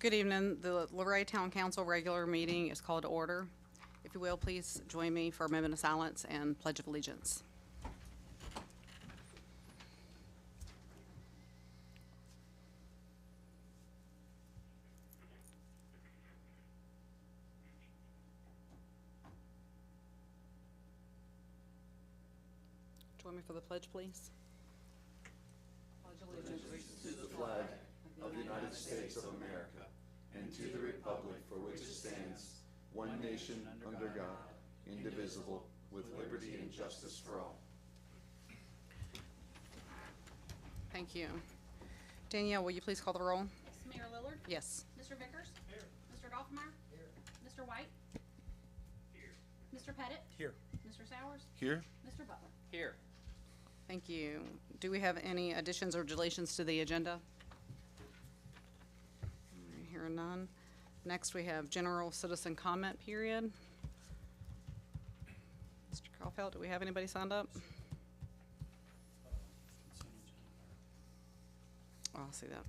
Good evening. The Luray Town Council regular meeting is called to order. If you will, please join me for a moment of silence and Pledge of Allegiance. Join me for the pledge, please. Pledge allegiance To the flag of the United States of America and to the republic for which it stands, one nation under God, indivisible, with liberty and justice for all. Thank you. Danielle, will you please call the roll? Yes, Mayor Lillard? Yes. Mr. Vickers? Here. Mr. Doffmeyer? Here. Mr. White? Here. Mr. Pettit? Here. Mr. Sowers? Here. Mr. Butler? Here. Thank you. Do we have any additions or deletions to the agenda? Hearing none. Next, we have general citizen comment period. Mr. Caulfield, do we have anybody signed up? Oh, I'll see that.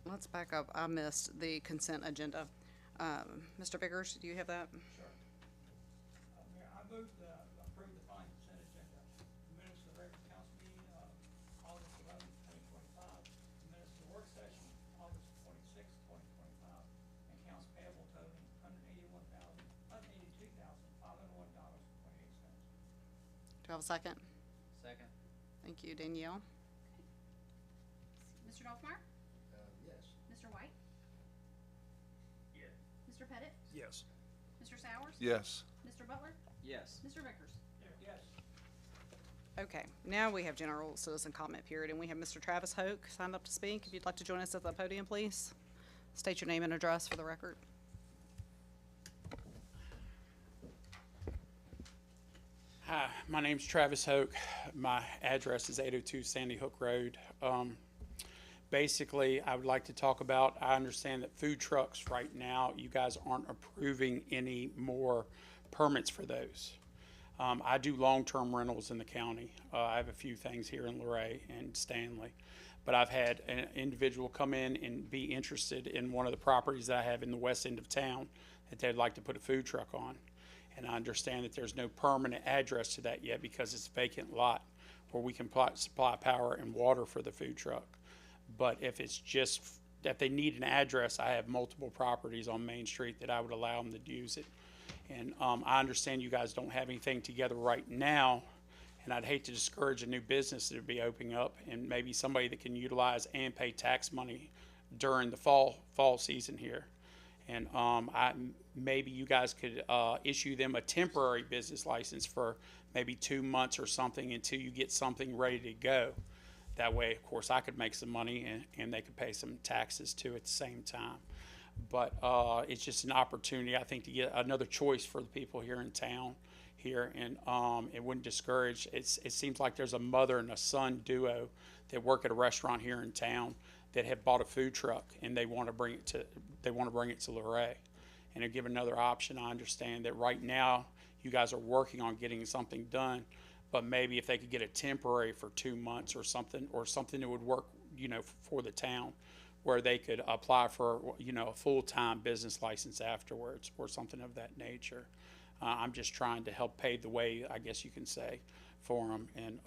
Let's back up. I missed the consent agenda. Mr. Vickers, do you have that? Sure. Mayor, I move to approve the fine consent agenda. The minutes of the regular council meeting of August 11, 2025, the minutes of the work session, August 26, 2025, and accounts payable totaling $182,501.28. Do I have a second? Second. Thank you, Danielle. Mr. Doffmeyer? Yes. Mr. White? Yes. Mr. Pettit? Yes. Mr. Sowers? Yes. Mr. Butler? Yes. Mr. Vickers? Yes. Okay, now we have general citizen comment period, and we have Mr. Travis Hoke signed up to speak. If you'd like to join us at the podium, please. State your name and address for the record. Hi, my name's Travis Hoke. My address is 802 Sandy Hook Road. Basically, I would like to talk about, I understand that food trucks right now, you guys aren't approving any more permits for those. I do long-term rentals in the county. I have a few things here in Luray and Stanley. But I've had an individual come in and be interested in one of the properties that I have in the west end of town that they'd like to put a food truck on. And I understand that there's no permanent address to that yet because it's a vacant lot where we can supply power and water for the food truck. But if it's just that they need an address, I have multiple properties on Main Street that I would allow them to use it. And I understand you guys don't have anything together right now, and I'd hate to discourage a new business that would be opening up and maybe somebody that can utilize and pay tax money during the fall season here. And maybe you guys could issue them a temporary business license for maybe 2 months or something until you get something ready to go. That way, of course, I could make some money and they could pay some taxes too at the same time. But it's just an opportunity, I think, to get another choice for the people here in town here. And it wouldn't discourage. It seems like there's a mother and a son duo that work at a restaurant here in town that have bought a food truck and they want to bring it to Luray. And to give another option, I understand that right now you guys are working on getting something done. But maybe if they could get a temporary for 2 months or something that would work, for the town, where they could apply for, a full-time business license afterwards or something of that nature. I'm just trying to help pave the way, I guess you can say, for them, and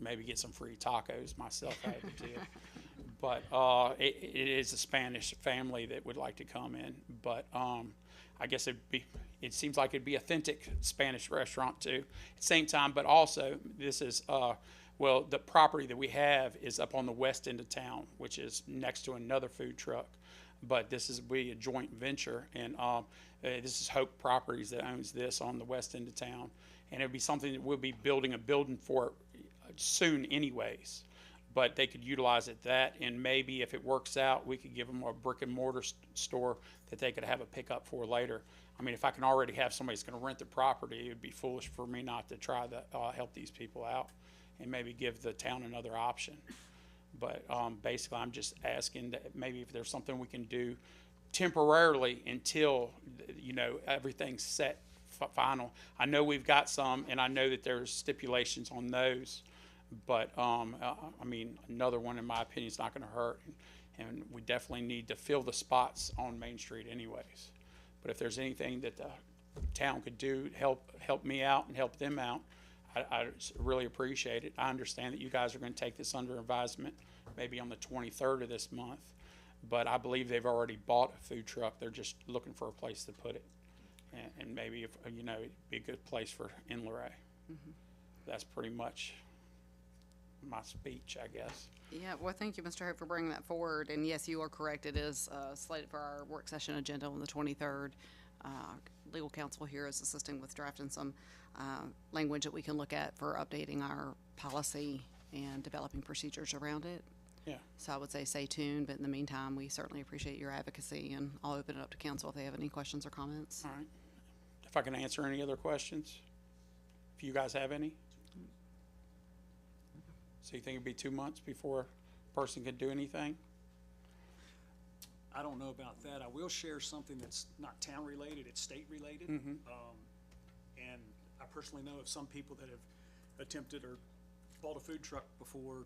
maybe get some free tacos myself. I had to do. But it is a Spanish family that would like to come in, but I guess it seems like it'd be authentic Spanish restaurant too at the same time. But also, this is the property that we have is up on the west end of town, which is next to another food truck. But this is a joint venture, and this is Hope Properties that owns this on the west end of town, and it'd be something that we'll be building a building for soon anyways. But they could utilize it and maybe if it works out, we could give them a brick and mortar store that they could have a pickup for later. I mean, if I can already have somebody that's going to rent the property, it would be foolish for me not to try to help these people out and maybe give the town another option. But basically, I'm just asking that maybe if there's something we can do temporarily until, everything's set final. I know we've got some, and I know that there's stipulations on those. But, I mean, another one, in my opinion, is not gonna hurt. And we definitely need to fill the spots on Main Street anyways. But if there's anything that the town could do to help me out and help them out, I really appreciate it. I understand that you guys are gonna take this under advisement, maybe on the 23rd of this month. But I believe they've already bought a food truck. They're just looking for a place to put it. And maybe if, you know, it'd be a good place for in Luray. That's pretty much my speech, I guess. Yeah, well, thank you, Mr. Hope, for bringing that forward. And yes, you are correct. It is slated for our work session agenda on the 23rd. Legal counsel here is assisting with drafting some language that we can look at for updating our policy and developing procedures around it. Yeah. So I would say stay tuned, but in the meantime, we certainly appreciate your advocacy, and I'll open it up to council if they have any questions or comments. All right. If I can answer any other questions, if you guys have any. So you think it'd be 2 months before a person could do anything? I don't know about that. I will share something that's not town related, it's state related. And I personally know of some people that have attempted or bought a food truck before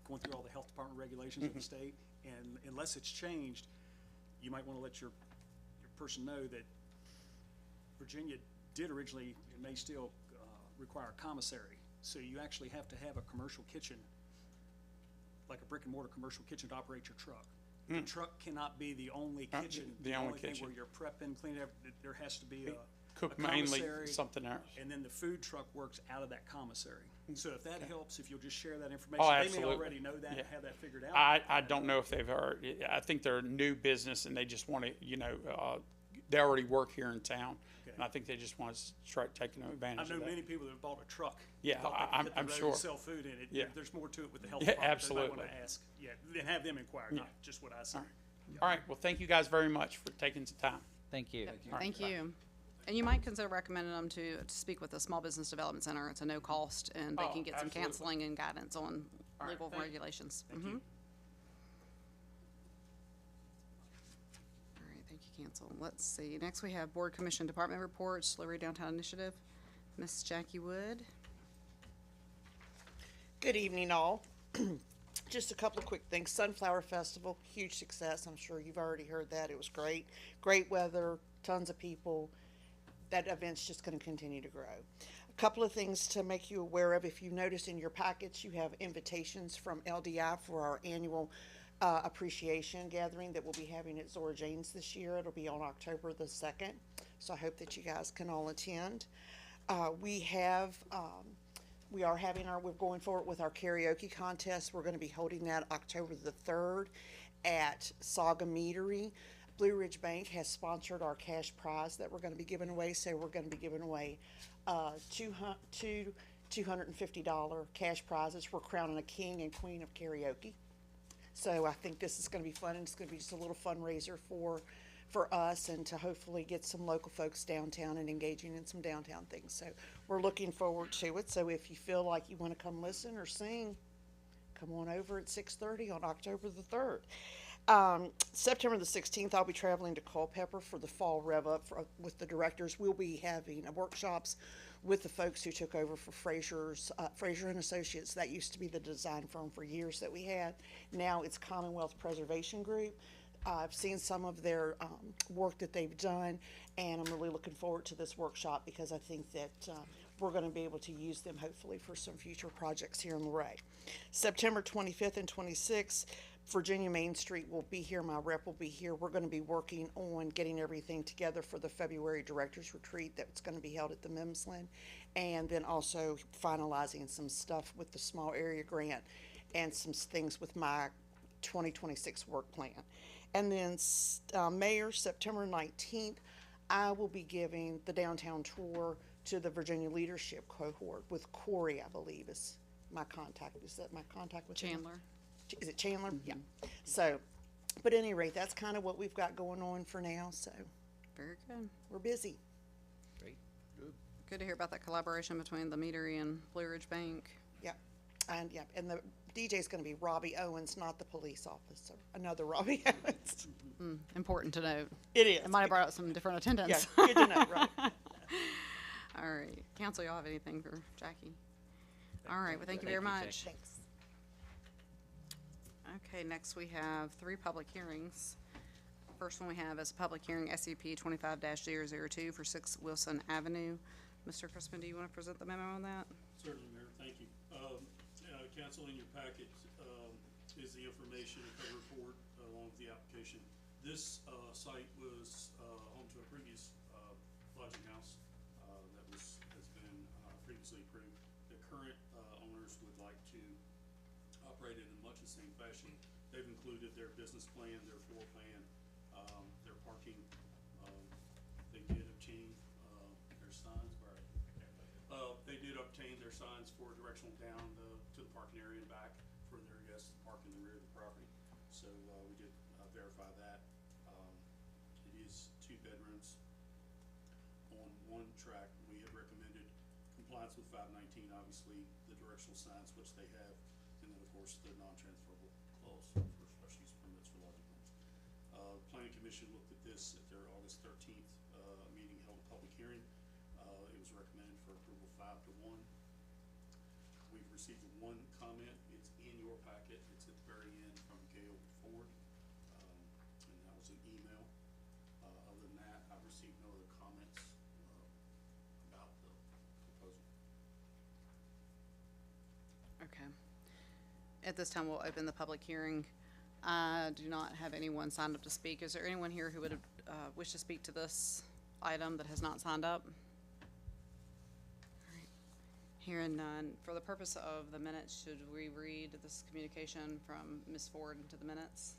going through all the health department regulations of the state. And unless it's changed, you might want to let your person know that Virginia did originally, and may still, require a commissary. So you actually have to have a commercial kitchen, like a brick and mortar commercial kitchen, to operate your truck. The truck cannot be the only kitchen. the only thing kitchen. where you're prepping, cleaning up. There has to be Cook a mainly commissary, something else. and then the food truck works out of that commissary. So if that helps, if you'll just share that information. Oh, They absolutely. may already know that and Yeah. have that figured out. I don't know if they've heard. I think they're a new business and they just want to, you know, they already work here in town. Okay. And I think they just want to try taking I advantage know of that. many people that have bought a truck. Yeah, thought they could hit the I'm road sure. and sell food in it. Yeah. There's more to it with the health Yeah, department. They might absolutely. want to ask, and have them inquire, not just what I say. All right, well, thank you guys very much for taking some time. Thank you. Thank you. And you might consider recommending them to speak with the Small Business Development Center. It's a no cost, and they Oh, can get some absolutely. counseling and guidance on All right, legal thank you. regulations. Thank Mhm. you. All right, thank you, council. Let's see. Next, we have Board Commission Department Reports, Luray Downtown Initiative. Miss Jackie Wood. Good evening, all. Just a couple of quick things. Sunflower Festival, huge success. I'm sure you've already heard that. It was great. Great weather, tons of people. That event's just going to continue to grow. A couple of things to make you aware of. If you notice in your packets, you have invitations from LDI for our annual appreciation gathering that we'll be having at Zora Jane's this year. It'll be on October the 2nd. So I hope that you guys can all attend. We're going forward with our karaoke contest. We're going to be holding that October the 3rd at Saga Meadery. Blue Ridge Bank has sponsored our cash prize that we're going to be giving away. So we're going to be giving away two $250 cash prizes. We're crowning a king and queen of karaoke. So I think this is going to be fun, and it's going to be just a little fundraiser for us, and to hopefully get some local folks downtown and engaging in some downtown things. So we're looking forward to it. So if you feel like you want to come listen or sing, come on over at 6:30 on October the 3rd. September the 16th, I'll be traveling to Culpeper for the fall rev up with the directors. We'll be having workshops with the folks who took over for Fraser and Associates. That used to be the design firm for years that we had. Now it's Commonwealth Preservation Group. I've seen some of their work that they've done, and I'm really looking forward to this workshop because I think that we're going to be able to use them hopefully for some future projects here in Luray. September 25th and 26th, Virginia Main Street will be here. My rep will be here. We're going to be working on getting everything together for the February Directors Retreat that's going to be held at the Mimsland, and then also finalizing some stuff with the small area grant and some things with my 2026 work plan. And then Mayor, September 19th, I will be giving the downtown tour to the Virginia Leadership Cohort with Corey, I believe, is my contact. Is that my contact with him? Chandler. Is it Chandler? Yeah. So, but at any rate, that's kind of what we've got going on for now. So Very good. we're busy. Great. Good to hear about that collaboration between the Meadery and Blue Ridge Bank. Yep. And the DJ's going to be Robbie Owens, not the police officer. Another Robbie Owens. Important to note. It is. It might have brought out some different Yeah, attendance. good to know, right? All right. Council, y'all have anything for Jackie? All right, well, thank you very Thank you, much. Jay. Thanks. Okay, next we have 3 public hearings. First one we have is a public hearing, SCP 25-002 for 6 Wilson Avenue. Mr. Crispin, do you want to present the memo on that? Certainly, Mayor, thank you. Council, in your packet is the information and cover report along with the application. This site was home to a previous lodging house that has been previously approved. The current owners would like to operate it in much the same fashion. They've included their business plan, their floor plan, their parking. They did obtain their signs, they did obtain their signs for directional down to the parking area and back for their guests to park in the rear of the property. So we did verify that. It is 2 bedrooms on 1 track. We had recommended compliance with 519, obviously, the directional signs, which they have, and then, of course, the non-transferable clause for special use permits for lodging homes. Planning Commission looked at this at their August 13th meeting, held a public hearing. It was recommended for approval 5-1. We've received 1 comment. It's in your packet. It's at the very end from Gail Ford, and that was an email. Other than that, I've received no other comments about the proposal. Okay. At this time, we'll open the public hearing. I do not have anyone signed up to speak. Is there anyone here who would wish to speak to this item that has not signed up? All right. Hearing none. For the purpose of the minutes, should we read this communication from Ms. Ford into the minutes?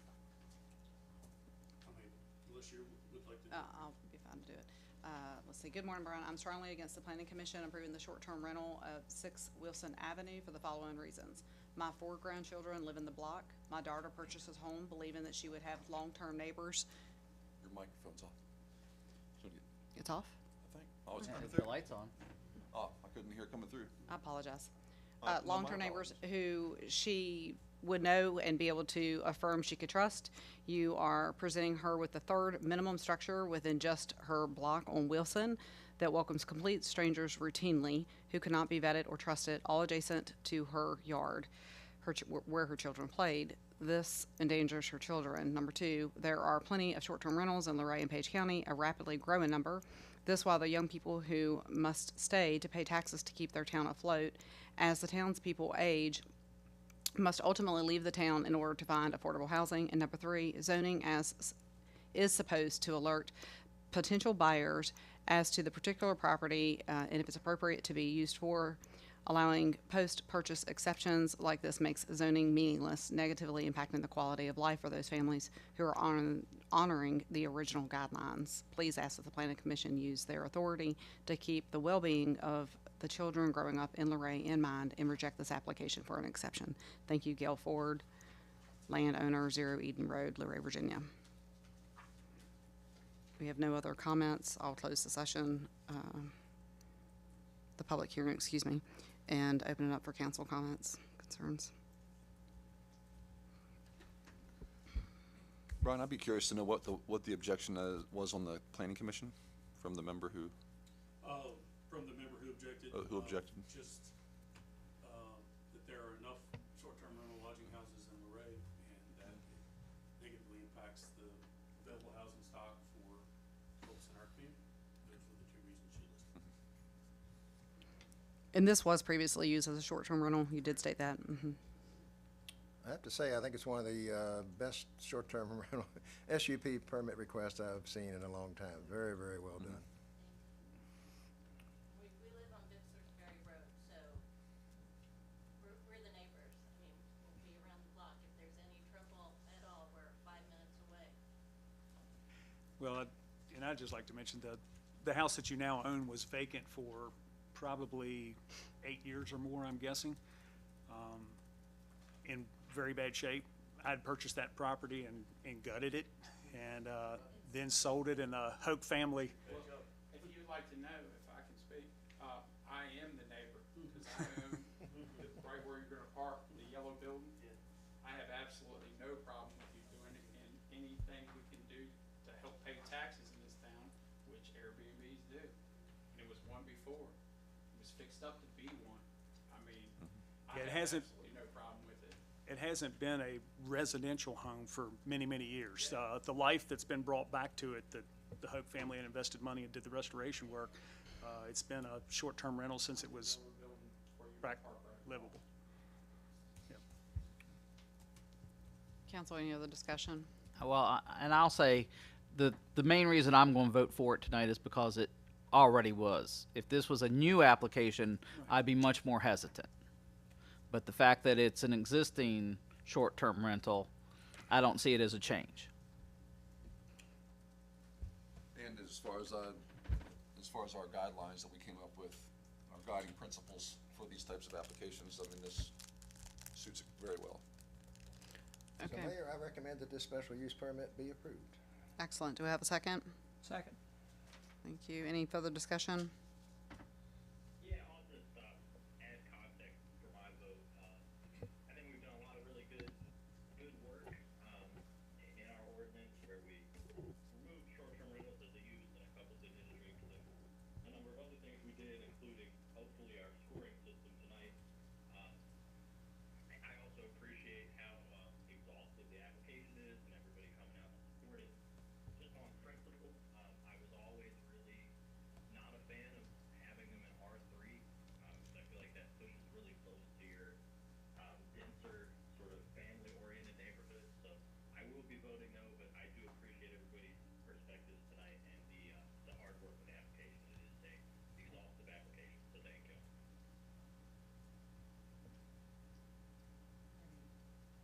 I mean, unless you would like to. I'll be fine to do it. Let's see. Good morning, Brian. I'm strongly against the Planning Commission approving the short-term rental of 6 Wilson Avenue for the following reasons. My 4 grandchildren live in the block. My daughter purchases home believing that she would have long-term neighbors. Your microphone's off. Should you- It's off? I think. Oh, it's Yeah, coming the through? light's on. Oh, I couldn't hear it coming through. I apologize. No, my Long-term neighbors who she would know and be able to affirm she could trust. You are presenting her with the 3rd minimum structure within just her block on Wilson that welcomes complete strangers routinely who cannot be vetted or trusted, all adjacent to her yard, where her children played. This endangers her children. Number 2, there are plenty of short-term rentals in Luray and Page County, a rapidly growing number. This while the young people who must stay to pay taxes to keep their town afloat. As the townspeople age, must ultimately leave the town in order to find affordable housing. And number 3, zoning is supposed to alert potential buyers as to the particular property and if it's appropriate to be used for. Allowing post-purchase exceptions like this makes zoning meaningless, negatively impacting the quality of life for those families who are honoring the original guidelines. Please ask that the Planning Commission use their authority to keep the well-being of the children growing up in Luray in mind and reject this application for an exception. Thank you, Gail Ford, landowner, 0 Eden Road, Luray, Virginia. We have no other comments. I'll close the session, the public hearing, excuse me, and open it up for council comments, concerns. Brian, I'd be curious to know what the objection was on the planning commission from the member who. From the member who objected. Who objected? Just that there are enough short-term rental lodging houses in Luray, and that it negatively impacts the available housing stock for folks in our community. Those were the 2 reasons she listed. And this was previously used as a short-term rental. You did state that. Mm-hmm. I have to say, I think it's one of the best short-term rental SUP permit requests I've seen in a long time. Very, very well done. We live on Bixlersbury Road, so we're the neighbors. I mean, we'll be around the block. If there's any trouble at all, we're 5 minutes away. Well, and I'd just like to mention that the house that you now own was vacant for probably 8 years or more, I'm guessing, in very bad shape. I had purchased that property and gutted it, and then sold it, and the Hoke family. Well, if you'd like to know, if I can speak, I am the neighbor, because I own right where you're gonna park, the yellow building. I have absolutely no problem with you doing it, and anything we can do to help pay taxes in this town, which Airbnbs do. And it was one before. It was fixed up to be one. I mean, I It have hasn't- absolutely no problem with it. It hasn't been a residential home for many, many years. The life that's been brought back to it, that the Hope family had invested money and did the restoration work, it's been a short-term rental since it was back livable. Yep. Council, any other discussion? Well, and I'll say, the main reason I'm going to vote for it tonight is because it already was. If this was a new application, I'd be much more hesitant. But the fact that it's an existing short-term rental, I don't see it as a change. And as far as our guidelines that we came up with, our guiding principles for these types of applications, I mean, this suits it very well. So Okay, Mayor, I recommend that this special use permit be approved. excellent. Do we have a second? Second. Thank you. Any further discussion? Yeah, I'll just add context for my vote. I think we've done a lot of really good work in our ordinance where we removed short-term rentals as a use in a couple of industries and a number of other things we did, including hopefully our scoring system tonight. I also appreciate how exhaustive the application is and everybody coming out to support it. Just on principle, I was always really not a fan of having them in R3, because I feel like that pushes really close to your denser, sort of family-oriented neighborhoods. So I will be voting no, but I do appreciate everybody's perspectives tonight and the hard work with the application. It is a exhaustive application, so thank you.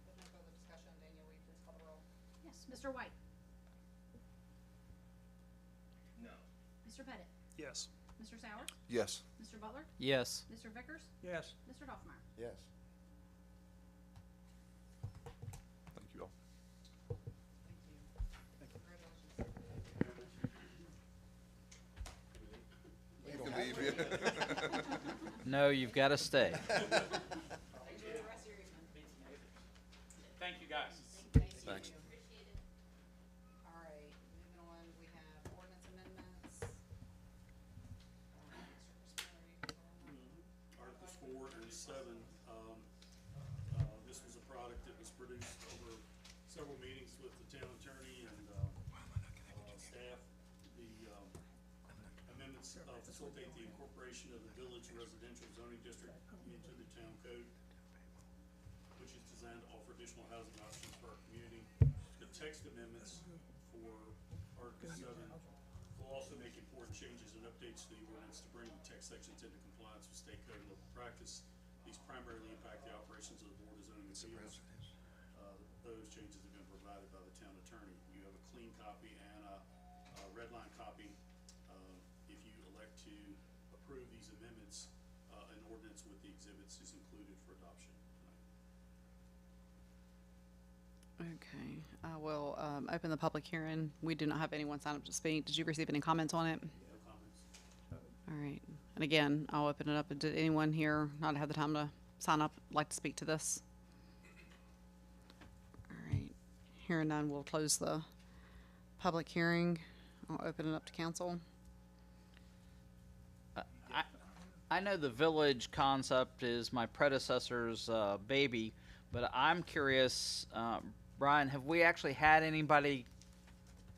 With no further discussion, Daniel, will you please call the roll? Yes, Mr. White? No. Mr. Pettit? Yes. Mr. Sowers? Yes. Mr. Butler? Yes. Mr. Vickers? Yes. Mr. Doffmeyer? Yes. Thank you all. We don't have to. No, you've got to stay. Thank you, guys. Thanks. All right, moving on, we have ordinance amendments. Articles 4 and 7, this was a product that was produced over several meetings with the town attorney and staff. The amendments facilitate the incorporation of the village residential zoning district into the town code, which is designed to offer additional housing options for our community. The text amendments for Article 7 will also make important changes and updates to the ordinance to bring the text sections into compliance with state code and local practice. These primarily impact the operations of the Board of Zoning Appeals. Those changes have been provided by the town attorney. You have a clean copy and a red line copy. If you elect to approve these amendments, an ordinance with the exhibits is included for adoption tonight. Okay, I will open the public hearing. We do not have anyone sign up to speak. Did you receive any comments on it? No comments? All right, and again, I'll open it up. Did anyone here not have the time to sign up, like to speak to this? All right, hearing none, we'll close the public hearing. I'll open it up to council. I know the village concept is my predecessor's baby, but I'm curious, Brian, have we actually had anybody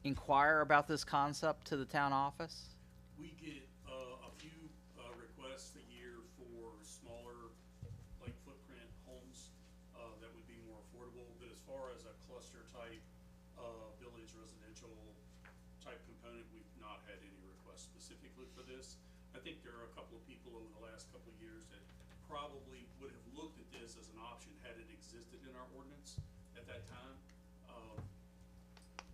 inquire about this concept to the town office? We get a few requests a year for smaller, like footprint homes that would be more affordable. But as far as a cluster type, village residential type component, we've not had any requests specifically for this. I think there are a couple of people over the last couple of years that probably would have looked at this as an option had it existed in our ordinance at that time.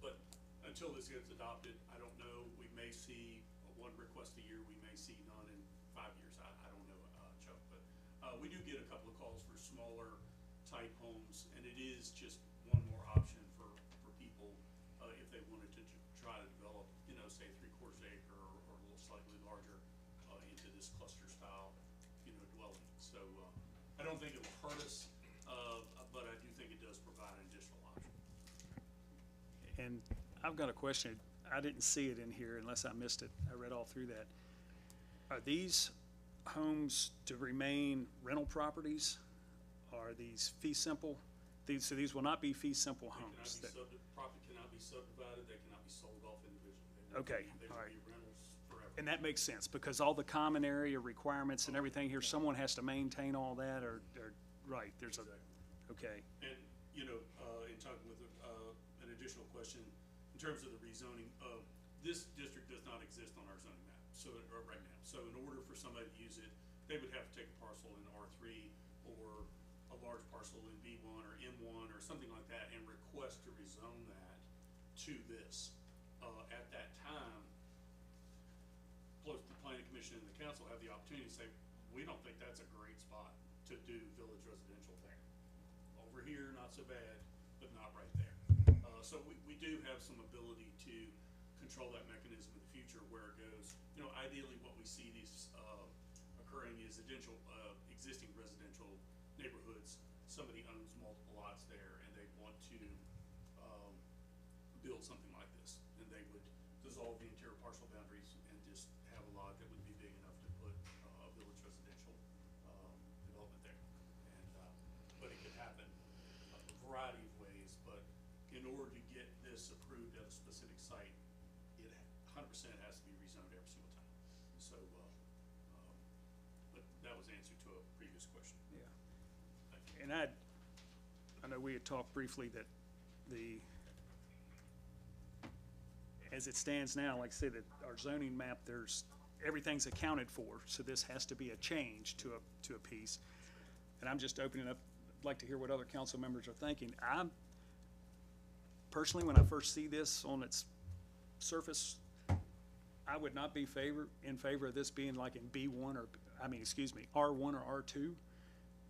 But until this gets adopted, I don't know. We may see one request a year. We may see none in 5 years. I don't know, Chuck. But we do get a couple of calls for smaller type homes, and it is just one more option for people if they wanted to try to develop, say 3/4 acre or a little slightly larger into this cluster style, dwelling. So I don't think it will hurt us, but I do think it does provide an additional option. And I've got a question. I didn't see it in here unless I missed it. I read all through that. Are these homes to remain rental properties are these fee simple? So these will not be fee simple They cannot homes. be that- property cannot be subdivided, they cannot be sold off individually. Okay, They all will right. be rentals forever. And that makes sense, because all the common area requirements and everything here, someone has to maintain all that, or, right, there's a, okay. And, you know, in talking with, an additional question, in terms of the rezoning, this district does not exist on our zoning map, so, right now. So in order for somebody to use it, they would have to take a parcel in R3 or a large parcel in B1 or M1 or something like that and request to rezone that to this. At that time, both the planning commission and the council have the opportunity to say, we don't think that's a great spot to do village residential there. Over here, not so bad, but not right there. So we do have some ability to control that mechanism in the future where it goes. You know, ideally what we see these, occurring is existing residential neighborhoods. Somebody owns multiple lots there and they want to, build something like this. And they would dissolve the interior parcel boundaries and just have a lot that would be big enough to put, a village residential, development there. And, but it could happen a variety of ways, but in order to get this approved at a specific site, it 100% has to be rezoned every single time. So, but that was answer to a previous question. Yeah. Thank you. And I know we had talked briefly that as it stands now, like I said, that our zoning map, everything's accounted for, so this has to be a change to a piece. And I'm just opening up, I'd like to hear what other council members are thinking. Personally, when I first see this on its surface, I would not be in favor of this being like in R1 or R2.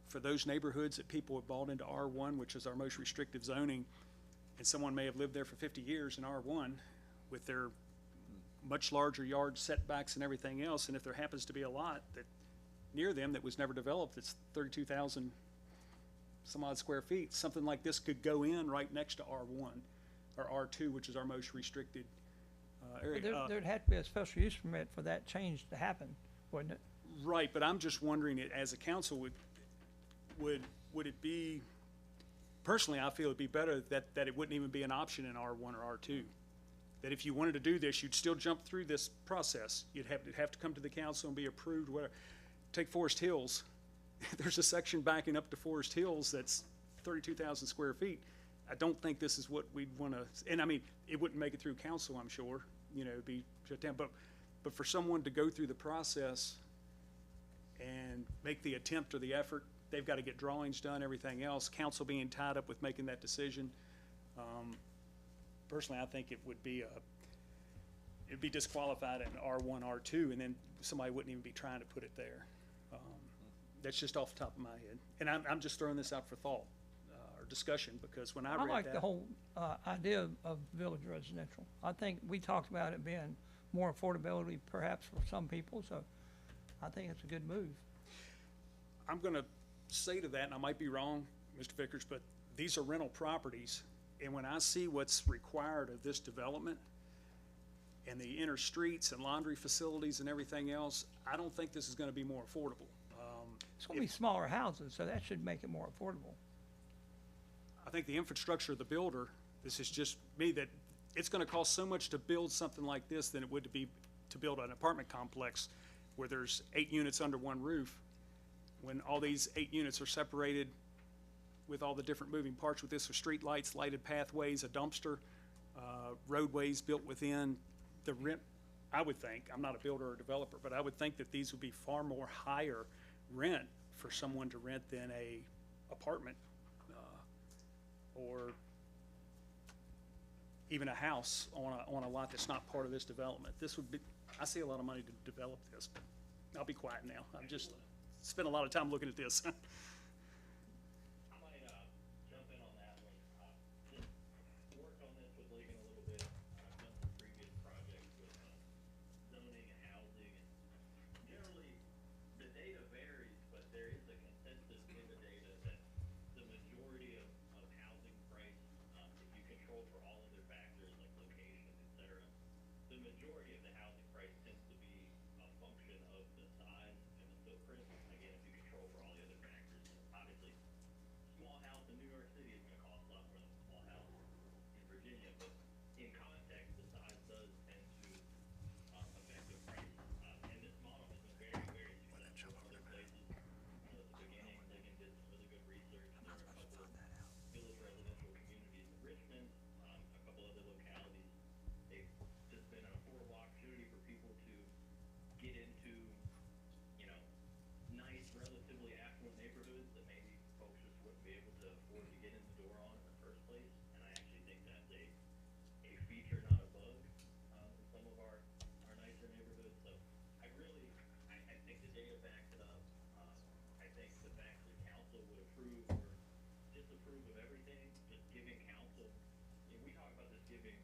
For those neighborhoods that people have bought into R1, which is our most restrictive zoning, and someone may have lived there for 50 years in R1 with their much larger yard setbacks and everything else, and if there happens to be a lot that near them that was never developed, that's 32,000 some odd square feet, something like this could go in right next to R1 or R2, which is our most restricted area. There'd have to be a special use permit for that change to happen, wouldn't it? Right, but I'm just wondering, as a council, would it be, personally, I feel it'd be better that it wouldn't even be an option in R1 or R2. That if you wanted to do this, you'd still jump through this process. You'd have to come to the council and be approved, whatever. Take Forest Hills. There's a section backing up to Forest Hills that's 32,000 square feet. I don't think this is what we'd want to, and I mean, it wouldn't make it through council, I'm sure, it'd be shut down. But for someone to go through the process and make the attempt or the effort, they've got to get drawings done, everything else, council being tied up with making that decision. Personally, I think it'd be disqualified in R1, R2, and then somebody wouldn't even be trying to put it there. That's just off the top of my head. And I'm just throwing this out for thought, or discussion, because when I read that. I like the whole idea of village residential. I think we talked about it being more affordability perhaps for some people, so I think it's a good move. I'm gonna say to that, and I might be wrong, Mr. Vickers, but these are rental properties, and when I see what's required of this development and the inner streets and laundry facilities and everything else, I don't think this is gonna be more affordable. It's gonna be smaller houses, so that should make it more affordable. I think the infrastructure of the builder, this is just me, that it's gonna cost so much to build something like this than it would to build an apartment complex where there's 8 units under one roof, when all these 8 units are separated with all the different moving parts with this, with street lights, lighted pathways, a dumpster, roadways built within the rent. I would think, I'm not a builder or developer, but I would think that these would be far more higher rent for someone to rent than a apartment, or even a house on a lot that's not part of this development. This would be, I see a lot of money to develop this, but I'll be quiet now. I've just spent a lot of time looking at this. I might jump in on that one. Just worked on this with Ligon a little bit. I've done some previous projects with zoning and housing, and generally the data varies, but there is a consensus in the data that the majority of housing price, if you control for all other factors like location, et cetera, the majority of the housing price tends to be a function of the size and the footprint. Again, if you control for all the other factors, obviously small house in New York City is gonna cost a lot more than a small house in Virginia, but in context, the size does tend to, affect the price. And this model has been very, very successful in other places. At the beginning, Lincoln did some really good research. There were a couple of village residential communities in Richmond, a couple other localities. They've just been an affordable opportunity for people to get into, you know, nice, relatively affluent neighborhoods that maybe folks just wouldn't be able to afford to get in the door on in the first place. And I actually think that's a feature, not a bug, in some of our nicer neighborhoods. So I really, I think the data backs it up. I think the fact that council would approve or disapprove of everything, just giving council, you know, we talk about this giving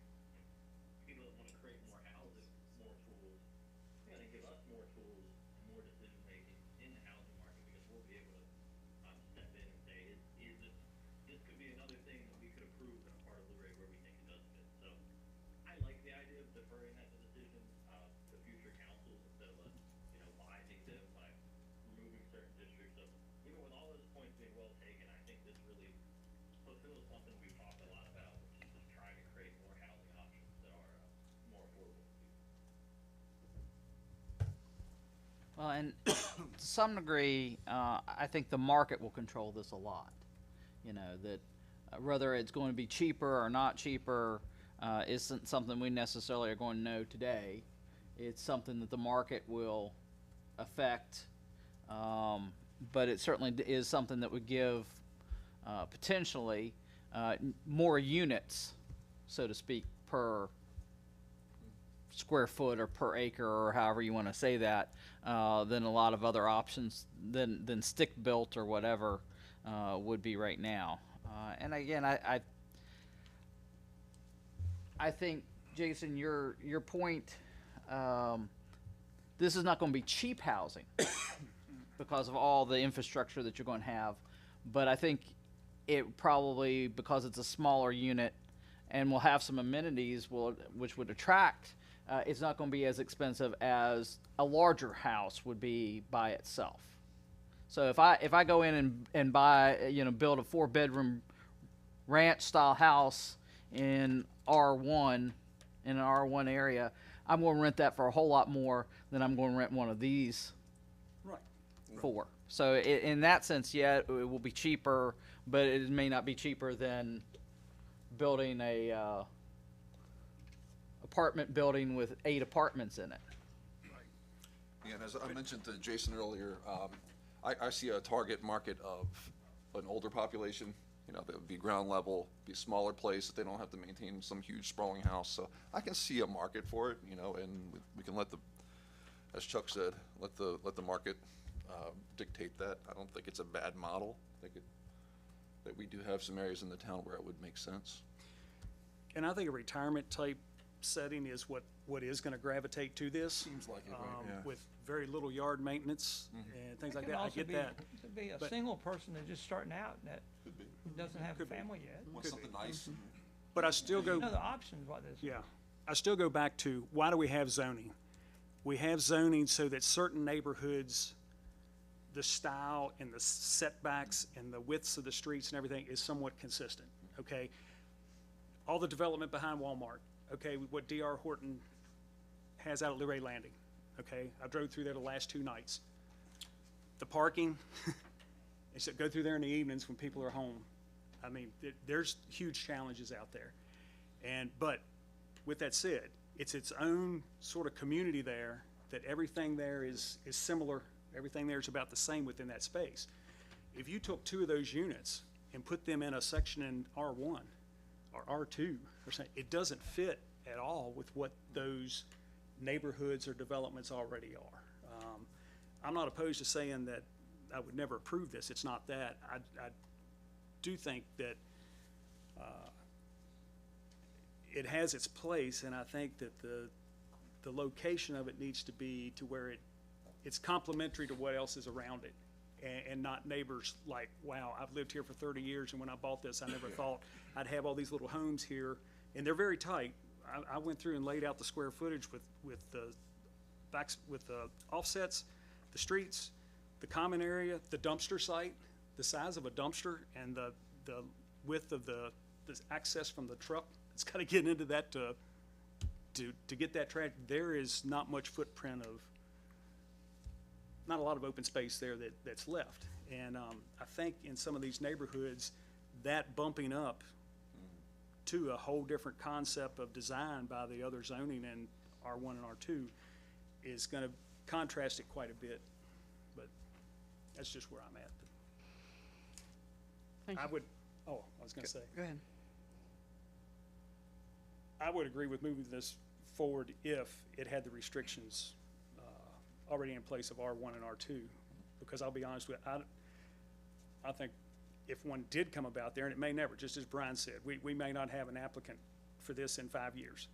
people that wanna create more housing, more tools. It's gonna give us more tools and more decision making in the housing market because we'll be able to, step in and say, this could be another thing that we could approve in a part of Luray where we think it does fit. So I like the idea of deferring that decision, to future councils instead of us, you know, binding them by removing certain districts. So even with all those points being well taken, I think this really fulfills something we've talked a lot about, which is just trying to create more housing options that are, more affordable for people. Well, and to some degree, I think the market will control this a lot. You know, that whether it's going to be cheaper or not cheaper isn't something we necessarily are going to know today. It's something that the market will affect, but it certainly is something that would give potentially more units, so to speak, per square foot or per acre or however you want to say that, than a lot of other options than stick built or whatever would be right now. And again, I think, Jason, your point, this is not going to be cheap housing because of all the infrastructure that you're going to have, but I think it probably, because it's a smaller unit and will have some amenities which would attract, it's not going to be as expensive as a larger house would be by itself. So if I go in and buy, build a 4-bedroom ranch style house in R1, in an R1 area, I'm going to rent that for a whole lot more than I'm going to rent one of these Right. for. So in that sense, yeah, it will be cheaper, but it may not be cheaper than building a apartment building with 8 apartments in it. Yeah, and as I mentioned to Jason earlier, I see a target market of an older population, that would be ground level, be a smaller place, that they don't have to maintain some huge sprawling house. So I can see a market for it, and we can let as Chuck said, let the market dictate that. I don't think it's a bad model. I think that we do have some areas in the town where it would make sense. And I think a retirement type setting is what is gonna gravitate to this. Seems like it, right? Yeah. With very little yard maintenance and things like that. I get that. It could be a But- single person that's just starting out that Could be. doesn't have a Could be. family yet. Want something nice. But I still go. Another option is what this is. Yeah, I still go back to, why do we have zoning? We have zoning so that certain neighborhoods, the style and the setbacks and the widths of the streets and everything is somewhat consistent, okay? All the development behind Walmart, okay, what D.R. Horton has out at Luray Landing, okay? I drove through there the last 2 nights. The parking, they said go through there in the evenings when people are home. I mean, there's huge challenges out there. But with that said, it's its own sort of community there, that everything there is similar, everything there is about the same within that space. If you took 2 of those units and put them in a section in R1 or R2 or something, it doesn't fit at all with what those neighborhoods or developments already are. I'm not opposed to saying that I would never approve this, it's not that. I do think that it has its place, and I think that the location of it needs to be to where it's complementary to what else is around it, and not neighbors like, wow, I've lived here for 30 years, and when I bought this, I never thought I'd have all these little homes here, and they're very tight. I went through and laid out the square footage with the offsets, the streets, the common area, the dumpster site. the size of a dumpster and the width of the access from the truck, it's gotta get into that to get that track, there is not much footprint of, not a lot of open space there that's left. And, I think in some of these neighborhoods, that bumping up to a whole different concept of design by the other zoning in R1 and R2 is gonna contrast it quite a bit, but that's just where I'm at. Thank I you. would, I was gonna say, Go ahead. I would agree with moving this forward if it had the restrictions already in place of R1 and R2, because I'll be honest with you, I think if one did come about there, and it may never, just as Brian said, we may not have an applicant for this in 5 years.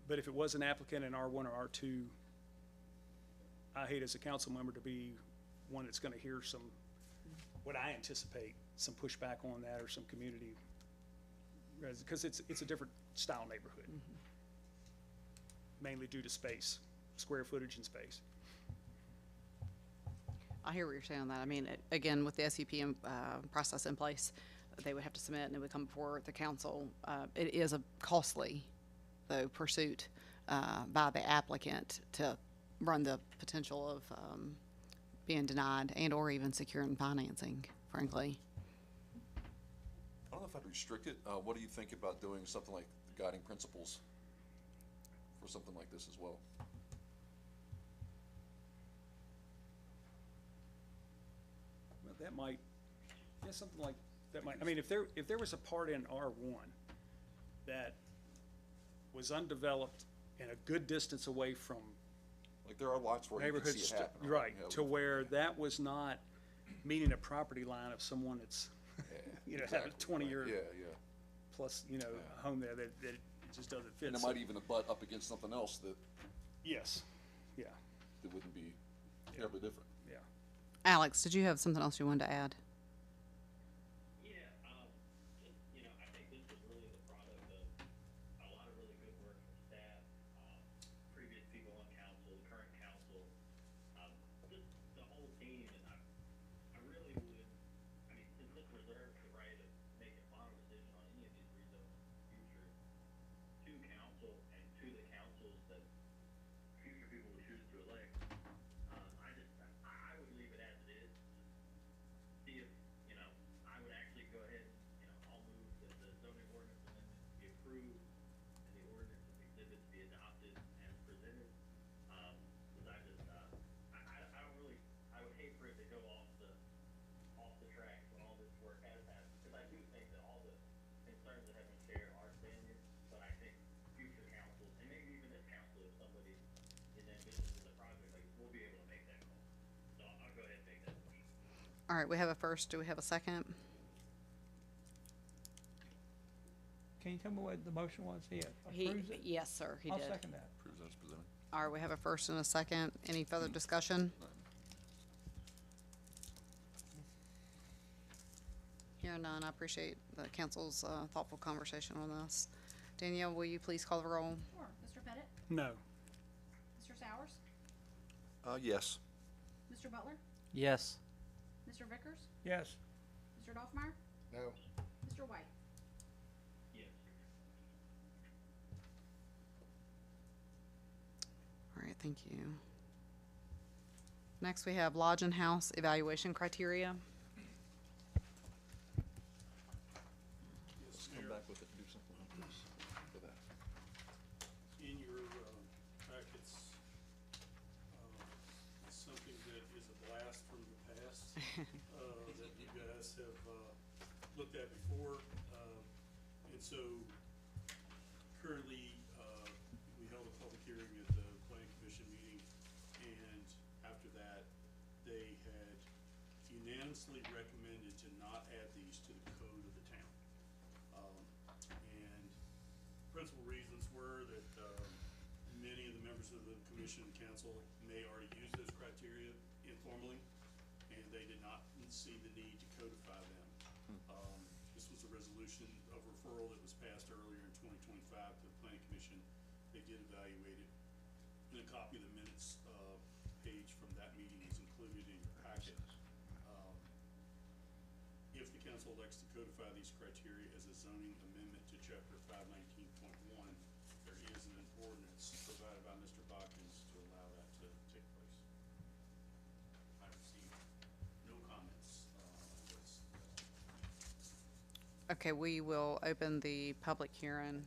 But if it was an applicant in R1 or R2, I hate as a council member to be one that's gonna hear some, what I anticipate, some pushback on that or some community, because it's a different style neighborhood. Mainly due to space, square footage and space. I hear what you're saying on that. I mean, again, with the SUP process in place, they would have to submit and it would come before the council. It is a costly, though, pursuit by the applicant to run the potential of being denied and or even securing financing, frankly. I don't know if I'd restrict it. What do you think about doing something like the guiding principles for something like this as well? Well, that might, yeah, something like, that might, I mean, if there was a part in R1 that was undeveloped and a good distance away from Like, there are lots where you can neighborhoods, see it happen. right, Yeah, to we- where that was not meeting a property line of someone that's, yeah, you know, had a exactly, 20-year right. Yeah, yeah. plus, you know, Yeah. home there that it just doesn't fit. And it So- might even butt up against something else that Yes, yeah, wouldn't be terribly different. yeah. Alex, did you have something else you wanted to add? Yeah, just, you know, I think this was really the product of a lot of really good work from staff, previous people on council, the current council, just the whole team, and I really would, I mean, since this reserves the right of making a final decision on any of these rezones in the future, to council and to the councils that future people would choose to elect, I would leave it as it is. See if, you know, I would actually go ahead, you know, I'll move that the zoning ordinance amendment be approved and the ordinance exhibits be adopted as presented. Cause I just, I don't really, I would hate for it to go off the track when all this work has happened. Cause I do think that all the concerns that have been shared are standard, but I think future councils, and maybe even this council, if somebody is ambitious in the project, like, we'll be able to make that call. So I'll go ahead and make that motion. All right, we have a first. Do we have a second? Can you tell me what the motion was? He He, approves it? yes, sir, he I'll did. second that. Approves as presented. All right, we have a first and a second. Any further discussion? Hearing none, I appreciate the council's thoughtful conversation on this. Danielle, will you please call the roll? Sure. Mr. Pettit? No, Mr. Sowers? Yes. Mr. Butler? Yes. Mr. Vickers? Yes. Mr. Doffmeyer? No. Mr. White? Yes. All right, thank you. Next, we have lodge and house evaluation criteria. Let's come back with it and do something like this for that. In your packets, something that is a blast from the past, that you guys have looked at before. And so currently, we held a public hearing at the planning commission meeting, and after that, they had unanimously recommended to not add these to the code of the town. And principal reasons were that, many of the members of the commission and council may already use those criteria informally, and they did not see the need to codify them. This was a resolution of referral that was passed earlier in 2025 to the planning commission. They did evaluate it, and a copy of the minutes, page from that meeting is included in your packet. council elects to codify these criteria as a zoning amendment to chapter 519.1, there is an ordinance provided by Mr. Botkins to allow that to take place. I received no comments on this. Okay, we will open the public hearing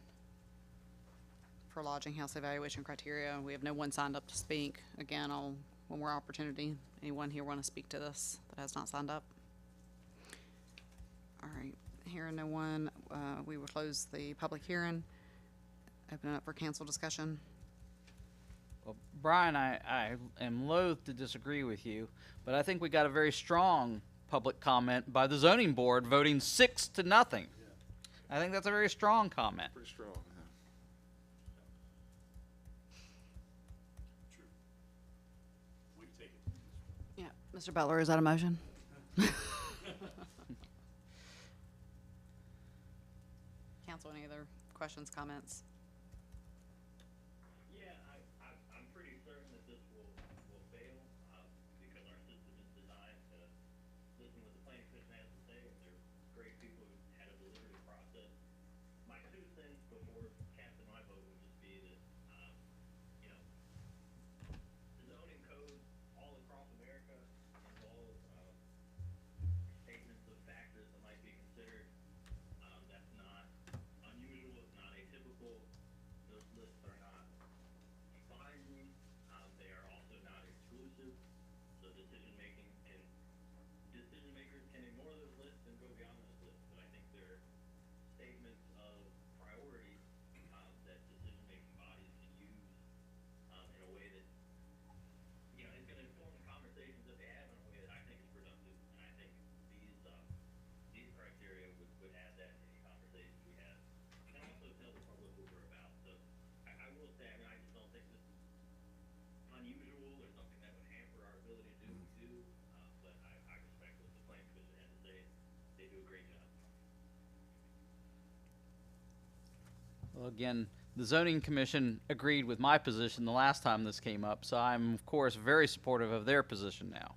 for lodging house evaluation criteria. We have no one signed up to speak. Again, on one more opportunity. Anyone here want to speak to this that has not signed up? All right, hearing no one, we will close the public hearing. Open it up for council discussion. Well, Brian, I am loath to disagree with you, but I think we got a very strong public comment by the zoning board voting 6-0. I think that's a very strong comment. Pretty strong, yeah. True. We can take it. Yeah, Mr. Butler, is that a motion? Council, any other questions, comments? Yeah, I'm pretty certain that this will fail, because our system is designed to listen what the planning commission has to say, and they're great people who had a deliberative process. My 2 cents before casting my vote would just be that, you know, the zoning code all across America involve, statements of factors that might be considered. That's not unusual, it's not atypical. Those lists are not binding, they are also not exclusive, so decision makers can ignore those lists and go beyond those lists, but I think they're statements of priority, that decision making bodies can use, in a way that, you know, is gonna inform the conversations that they have in a way that I think is productive, and I think these criteria would add that to any conversations we have, and also tell the public what we're about. So I will say, I mean, I just don't think this is unusual or something that would hamper our ability to do what we do, but I respect what the planning commission had to say. They do a great job. Well, again, the zoning commission agreed with my position the last time this came up, so I'm of course very supportive of their position now.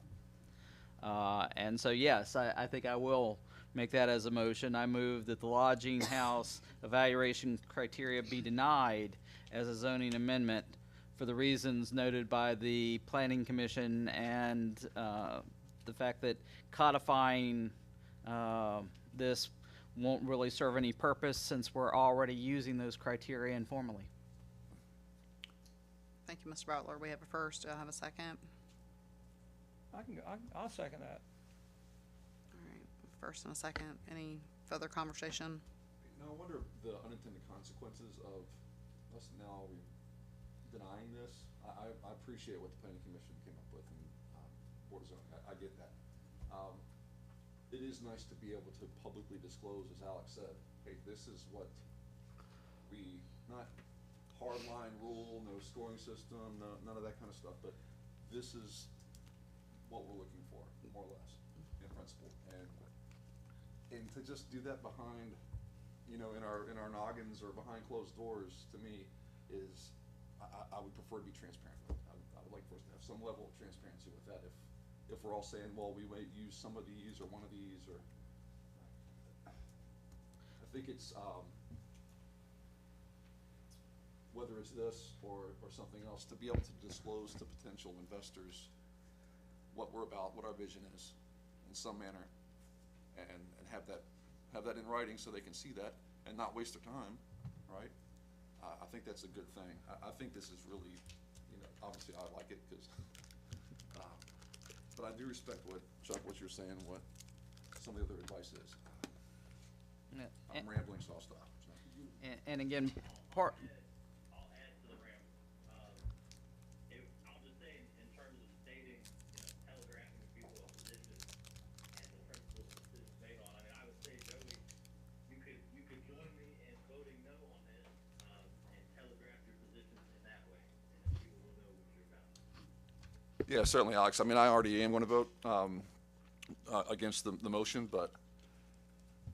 And so yes, I think I will make that as a motion. I move that the lodging house evaluation criteria be denied as a zoning amendment for the reasons noted by the planning commission and the fact that codifying this won't really serve any purpose since we're already using those criteria informally. Thank you, Mr. Butler. We have a first. Do I have a second? I'll second that. All right, first and a second. Any further conversation? Now, I wonder the unintended consequences of us now denying this. I appreciate what the planning commission came up with and board of zoning. I get that. It is nice to be able to publicly disclose, as Alex said, hey, this is what we, not hardline rule, no scoring system, none of that kind of stuff, but this is what we're looking for, more or less, in principle. And to just do that behind, you know, in our noggins or behind closed doors, to me, is, I would prefer to be transparent with it. I would like for us to have some level of transparency with that. If we're all saying, well, we might use some of these or one of these, or, I think it's, whether it's this or something else, to be able to disclose to potential investors what we're about, what our vision is, in some manner, and have that in writing so they can see that and not waste their time, right? I think that's a good thing. I think this is really, you know, obviously I like it because, but I do respect Chuck, what you're saying, what some of the other advice is. Yeah, I'm rambling, so I'll stop. So. and again, I'll add to the ramble. I'll just say in terms of stating, you know, telegraphing to people a position and the principles the decision's made on. I mean, I would say, Joey, you could join me in voting no on this, and telegraph your positions in that way, and then people will know what you're about. Yeah, certainly, Alex. I mean, I already am going to vote against the motion, but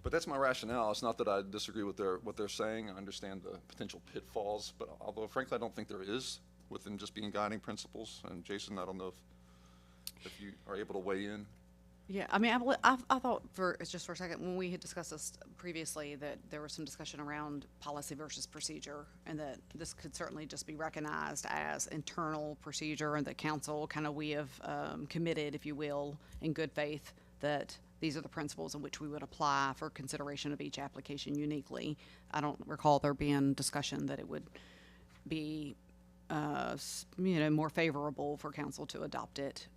that's my rationale. It's not that I disagree with what they're saying. I understand the potential pitfalls, but although frankly I don't think there is within just being guiding principles. And Jason, I don't know if you are able to weigh in. Yeah, I mean, I thought just for a second, when we had discussed this previously, that there was some discussion around policy versus procedure, and that this could certainly just be recognized as internal procedure, and that council we have committed, if you will, in good faith, that these are the principles in which we would apply for consideration of each application uniquely. I don't recall there being discussion that it would be more favorable for council to adopt it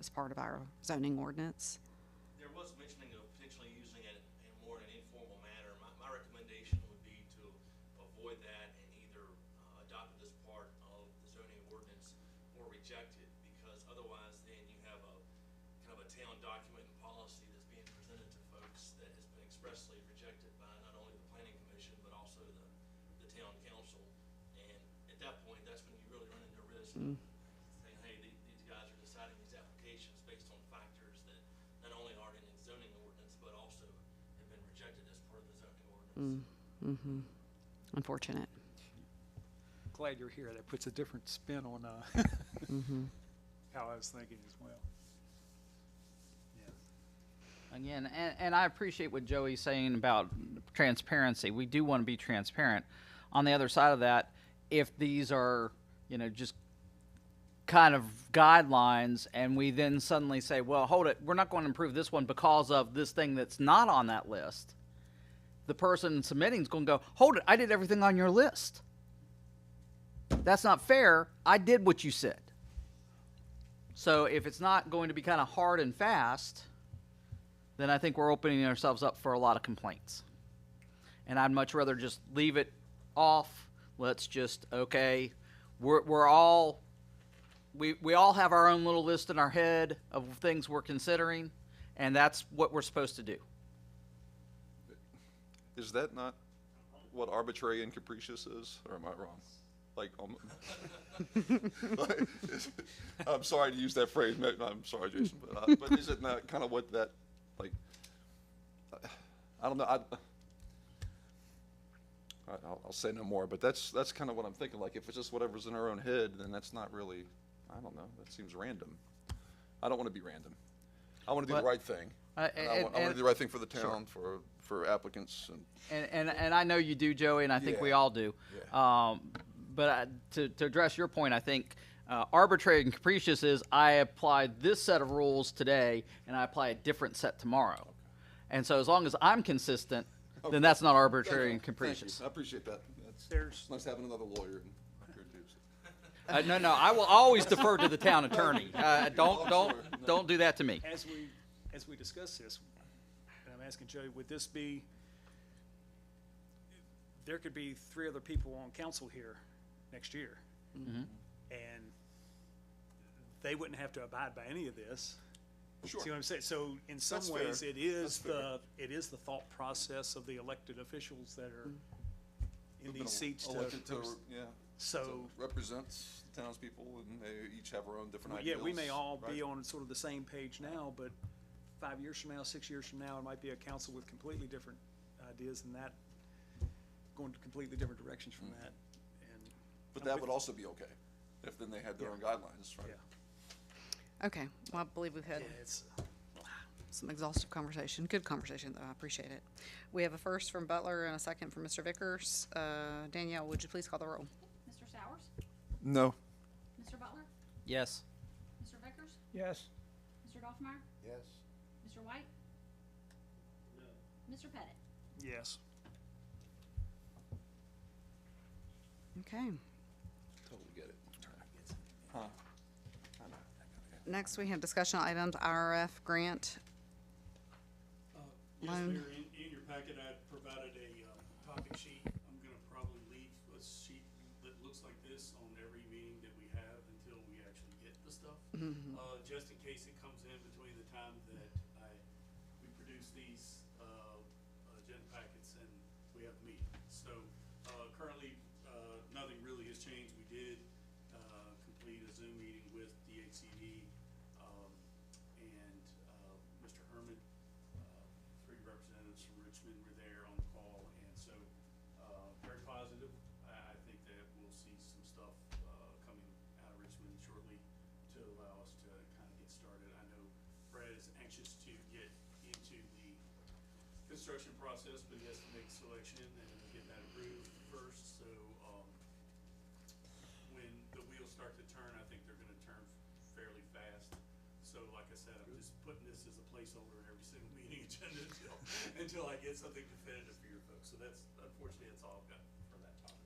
as part of our zoning ordinance. There was mentioning of potentially using it in more in an informal manner. My recommendation would be to avoid that and either adopt it as part of the zoning ordinance or reject it, because otherwise then you have a kind of a town document and policy that's being presented to folks that has been expressly rejected by not only the planning commission but also the town council. And at that point, that's when you really run into risk of saying, hey, these guys are deciding these applications based on factors that not only aren't in the zoning ordinance, but also have been rejected as part of the zoning ordinance. Unfortunate. Glad you're here. That puts a different spin on how I was thinking as well. Yeah. Again, and I appreciate what Joey's saying about transparency. We do want to be transparent. On the other side of that, if these are, just kind of guidelines, and we then suddenly say, well, hold it, we're not going to approve this one because of this thing that's not on that list, the person submitting is going to go, hold it, I did everything on your list. That's not fair. I did what you said. So if it's not going to be kind of hard and fast, then I think we're opening ourselves up for a lot of complaints. And I'd much rather just leave it off. Let's just, okay, we all have our own little list in our head of things we're considering, and that's what we're supposed to do. Is that not what arbitrary and capricious is, or am I wrong? I'm sorry to use that phrase. No, I'm sorry, Jason, but is it not kind of what that, I don't know. I'll say no more, but that's kind of what I'm thinking. If it's just whatever's in our own head, then that's not really, I don't know, that seems random. I don't want to be random. I want to do the right thing. I want to do the right thing for the town, for applicants. And I know you do, Joey, and I think we all do. Yeah. But to address your point, I think arbitrary and capricious is I applied this set of rules today, and I apply a different set tomorrow. Okay. And so as long as I'm consistent, then that's not arbitrary and capricious. Thank you. I appreciate that. It's nice having another lawyer here too. No, I will always defer to the town attorney. Don't do that to me. As we discuss this, and I'm asking Joey, would this be? There could be 3 other people on council here next year, and they wouldn't have to abide by any of this. Sure. See what I'm saying? So in some That's ways, fair. it is the thought process of the elected officials that are in these seats So represents the townspeople, and they each have our own different yeah, ideals. we may all be on sort of the same page now, but 5 years from now, 6 years from now, it might be a council with completely different ideas than that, going to completely different directions from that. And But that would also be okay, if then they had their own guidelines, right? Yeah. Okay, well, I believe we've had some exhaustive conversation. Good conversation, though. I appreciate it. We have a first from Butler and a second from Mr. Vickers. Danielle, would you please call the roll? Mr. Sowers? No. Mr. Butler? Yes. Mr. Vickers? Yes. Mr. Dolphmeyer? Yes. Mr. White? No. Mr. Pettit? Yes. Okay. Totally get it. Next, we have discussion items, IRF grant. Yes, Loan. Mayor, in your packet, I provided a topic sheet. I'm gonna probably leave a sheet that looks like this on every meeting that we have until we actually get the stuff. Just in case it comes in between the time that we produce these agenda packets and we have the meeting. So currently, nothing really has changed. We did complete a Zoom meeting with DHCD and Mr. Herman. 3 representatives from Richmond were there on the call, and so very positive. I think that we'll see some stuff coming out of Richmond shortly to allow us to kind of get started. I know Brad is anxious to construction process, but he has to make a selection and get that approved first, so, when the wheels start to turn, I think they're gonna turn fairly fast. So like I said, I'm just putting this as a placeholder in every single meeting agenda until I get something definitive for your folks. So that's, unfortunately, that's all I've got for that topic.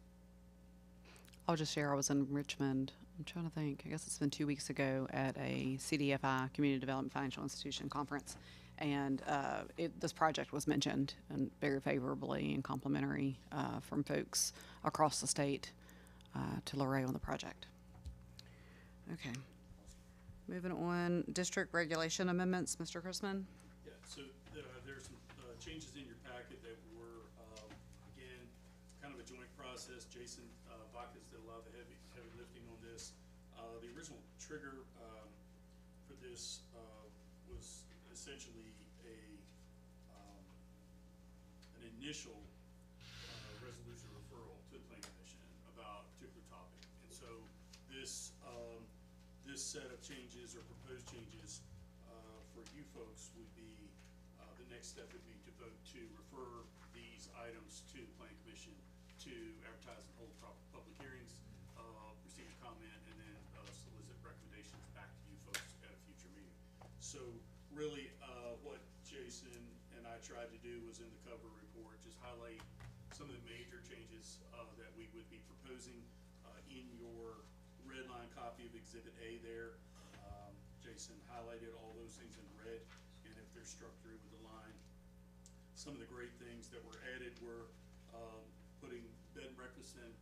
I'll just share, I was in Richmond, I'm trying to think, I guess it's been 2 weeks ago, at a CDFI, Community Development Financial Institution Conference. And this project was mentioned, and very favorably and complimentary from folks across the state to Luray on the project. Okay. Moving on, district regulation amendments, Mr. Chrisman? Yeah, so there's some changes in your packet that were, again, kind of a joint process. Jason Bacchus did a lot of the heavy lifting on this. The original trigger for this was essentially an initial resolution referral to the planning commission about a particular topic. And so this set of changes or proposed changes for you folks would be, the next step would be to vote to refer these items to the planning commission to advertise and hold public hearings, receive comment, and then solicit recommendations back to you folks at a future meeting. So really, what Jason and I tried to do was in the cover report, just highlight some of the major changes that we would be proposing in your red line copy of Exhibit A there. Jason highlighted all those things in red, and if they're struck through with a line. Some of the great things that were added were putting bed and breakfast and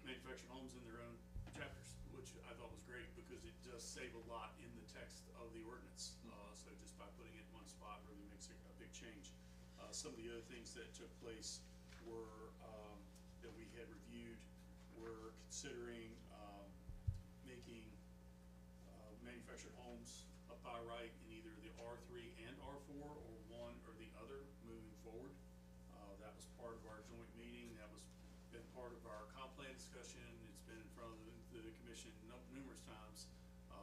manufactured homes in their own chapters, which I thought was great because it does save a lot in the text of the ordinance. So just by putting it in one spot really makes a big change. Some of the other things that took place were, that we had reviewed, were considering making manufactured homes up by right in either the R3 and R4 or one or the other moving forward. That was part of our joint meeting. That was been part of our comp plan discussion. It's been in front of the commission numerous times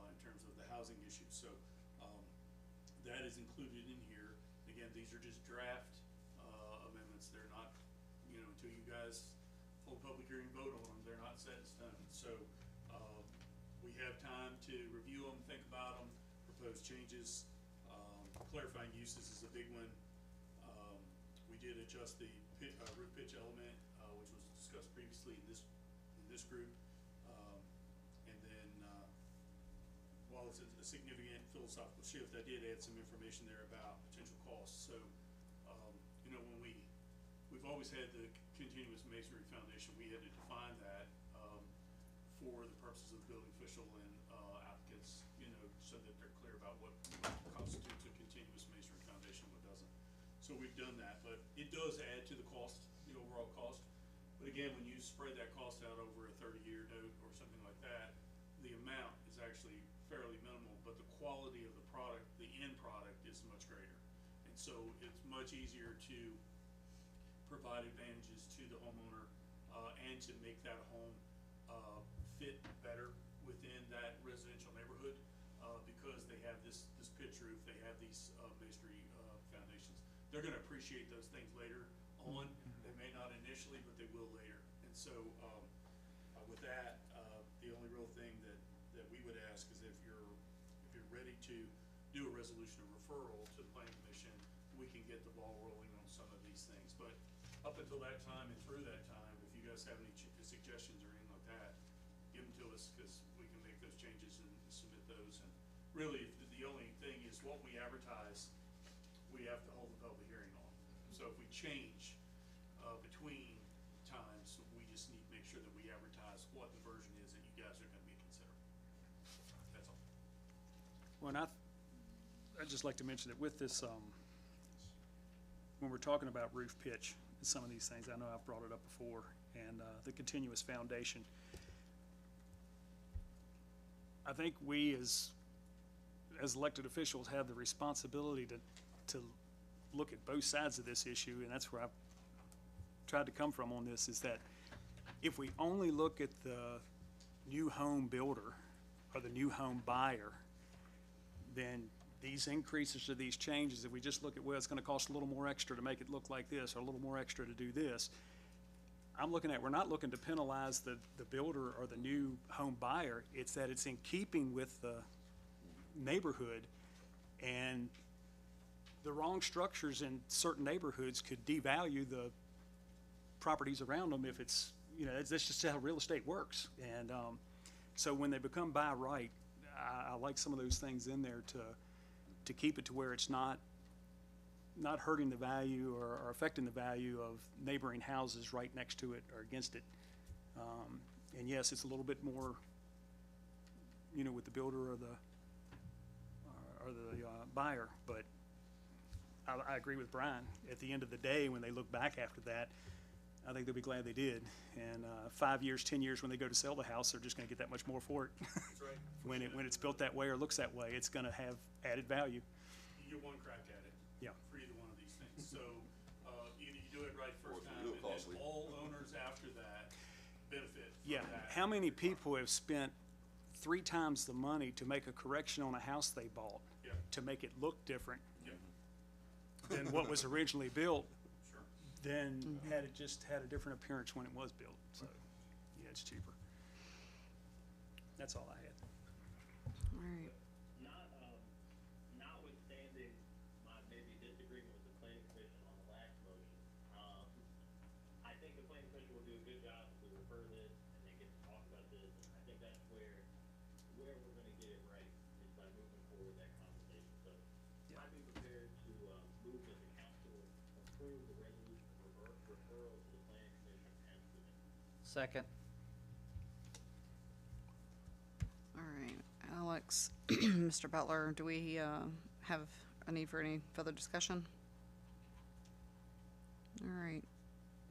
in terms of the housing issue. So that is included in here. Again, these are just draft amendments. They're not, until you guys hold public hearing vote on them, they're not set in stone. So we have time to review them, think about them, propose changes. Clarifying uses is a big one. We did adjust the roof pitch element, which was discussed previously in this group. And then while it's a significant philosophical shift, I did add some information there about potential costs. So when we've always had the continuous masonry foundation, we had to define that for the purposes of the building official and applicants, so that they're clear about what constitutes a continuous masonry foundation, what doesn't. So we've done that, but it does add to the cost, the overall cost. But again, when you spread that cost out over a 30-year note or something like that, the amount is actually fairly minimal, but the quality of the product, the end product, is much greater. And so it's much easier to provide advantages to the homeowner and to make that home fit better within that residential neighborhood because they have this pitch roof, they have these masonry foundations. They're going to appreciate those things later on. They may not initially, but they will later. And so with that, the only real thing that we would ask is if you're ready to do a resolution of referral to the planning commission, we can get the ball rolling on some of these things. But up until that time and through that time, if you guys have any suggestions or anything like that, give them to us because we can make those changes and submit those. And really, the only thing is what we advertise, we have to hold a public hearing on. So if we change between times, we just need to make sure that we advertise what the version is that you guys are going to be considering. That's all. Well, and I'd just like to mention that with this, when we're talking about roof pitch and some of these things, I know I've brought it up before, and the continuous foundation, I think we as elected officials have the responsibility to look at both sides of this issue, and that's where I've tried to come from on this, is that if we only look at the new home builder or the new home buyer, then these increases or these changes, if we just look at, well, it's gonna cost a little more extra to make it look like this, or a little more extra to do this, I'm looking at, we're not looking to penalize the builder or the new home buyer. It's that it's in keeping with the neighborhood, and the wrong structures in certain neighborhoods could devalue the properties around them if it's, you know, that's just how real estate works. And so when they become by right, I like some of those things in there to keep it to where it's not hurting the value or affecting the value of neighboring houses right next to it or against it. And yes, it's a little bit more, you know, with the builder or the buyer, but I agree with Brian. At the end of the day, when they look back after that, I think they'll be glad they did. And 5 years, 10 years, when they go to sell the house, they're just gonna get that much more for it. That's right. When it's built that way or looks that way, it's gonna have added value. You get one crack at it. Yeah. For either one of these things. So, either you do it right Or first if time, you do it and costly. then all owners after that benefit from Yeah, that. how many people have spent 3 times the money to make a correction on a house they bought? Yeah. To make it look different Yeah, than what was originally built, sure. then had it just had a different appearance when it was built, so, yeah, it's cheaper. That's all I had. All right. Notwithstanding my maybe disagreement with the planning commission on the last motion, I think the planning commission will do a good job if we refer this and they get to talk about this. And I think that's where we're gonna get it right, is by moving forward that conversation. So I'd be prepared to, move that the council approve the resolution of referral to the planning commission as submitted. Second. All right, Alex, Mr. Butler, do we have a need for any further discussion? All right.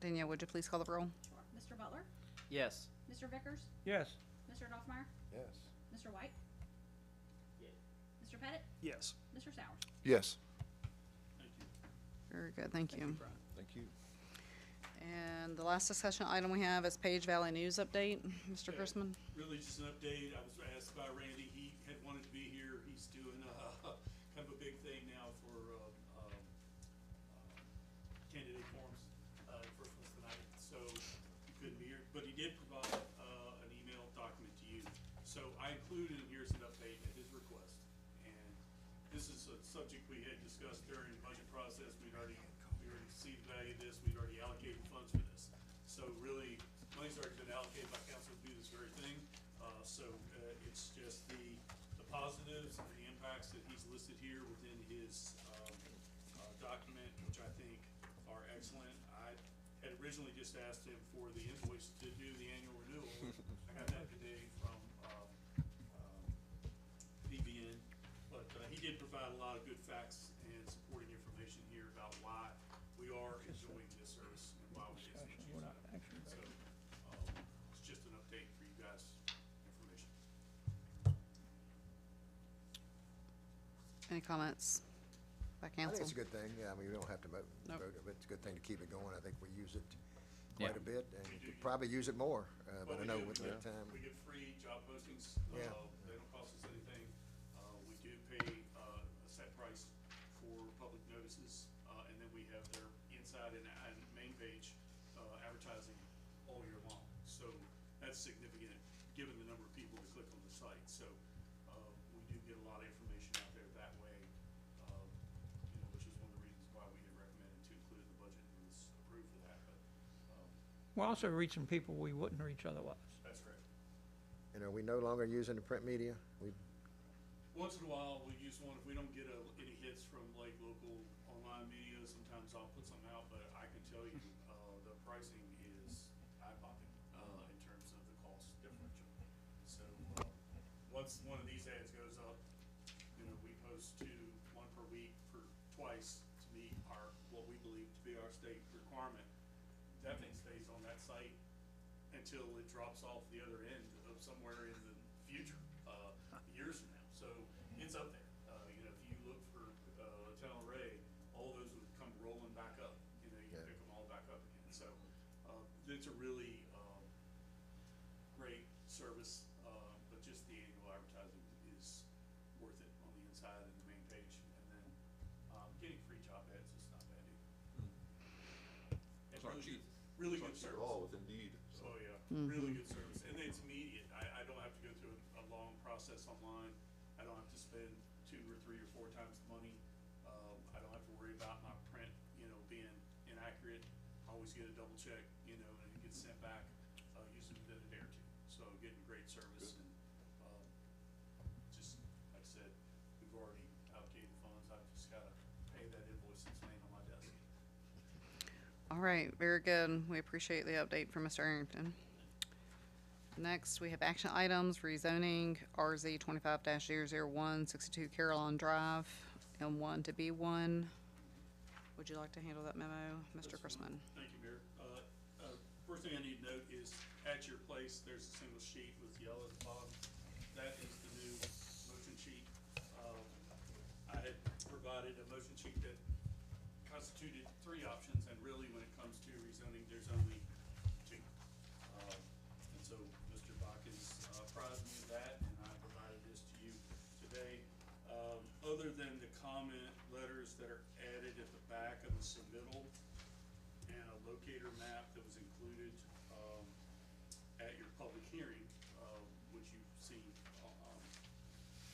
Danielle, would you please call the roll? Sure. Mr. Butler? Yes. Mr. Vickers? Yes. Mr. Doffmeyer? Yes. Mr. White? Yes. Mr. Pettit? Yes. Mr. Sowers? Yes. Thank you. Very good, thank you. Brian. Thank you. And the last discussion item we have is Page Valley News update. Mr. Okay. Chrisman? Really just an update. I was asked by Randy, he had wanted to be here. He's doing kind of a big thing now for candidate forums. First one's tonight, so he couldn't be here. But he did provide an email document to you. So I included in here's an update at his request. And this is a subject we had discussed during the budget process. We already see the value of this. We'd already allocated funds for this. So really, money's already been allocated by council to do this very thing. So it's just the positives and the impacts that he's listed here within his document, which I think are excellent. I had originally just asked him for the invoice to do the annual renewal. I got that today from VBN, but he did provide a lot of good facts and supporting information here about why we are enjoying this service and why we get so much use out of it. So, it's just an update for you guys' information. Any comments by I think council? it's a good thing, yeah, I mean, we don't have to vote, Nope. but it's a good thing to keep it going. I think we use it Yeah. quite a bit, and We we do could use probably use it more, But but I we know do- with the time. We get free job postings. Yeah. They don't cost us anything. We do pay a set price for public notices, and then we have their inside and main page advertising all year long. So that's significant, given the number of people that click on the site. So we do get a lot of information out there that way, which is one of the reasons why we had recommended to include in the budget and was approved for that. But We're also reaching people we wouldn't reach otherwise. that's correct. And are we no longer using the print media? We, Once in a while, we use one, if we don't get any hits from like local online media, sometimes I'll put something out, but I can tell you, the pricing is eye-popping, in terms of the cost differential. So, once one of these ads goes up, we post one per week for twice to meet what we believe to be our state requirement. That thing stays on that site until it drops off the other end of somewhere in the future, years from now. So it's up there. If you look for Lieutenant Luray, all those would come rolling back up. You Yeah. pick them all back up again. So it's a really great service, but just the annual advertising is worth it on the inside and the main page Really good service. All with Indeed. Oh, yeah, really good service, and it's immediate. I don't have to go through a long process online. I don't have to spend 2 or 3 or 4 times the money. I don't have to worry about my print, being inaccurate. I always get a double check, and it gets sent back, usually within a day or 2. So getting great service and, just, like I said, we've already allocated funds. I've just gotta pay that invoice that's laying on my desk. All right, very good. We appreciate the update from Mr. Arrington. Next, we have action items, rezoning RZ 25-001, 62 Caroline Drive, M1 to B1. Would you like to handle that memo, Mr. That's fine. Chrisman? Thank you, Mayor. First thing I need to note is at your place, there's a single sheet with yellow at the bottom. That is the new motion sheet. I had provided a motion sheet that constituted 3 options, and really, when it comes to rezoning, there's only 2. And so Mr. Bakkens apprised me of that, and I provided this to you today. Other than the comment letters that are added at the back of the submittal and a locator map that was included at your public hearing, which you've seen,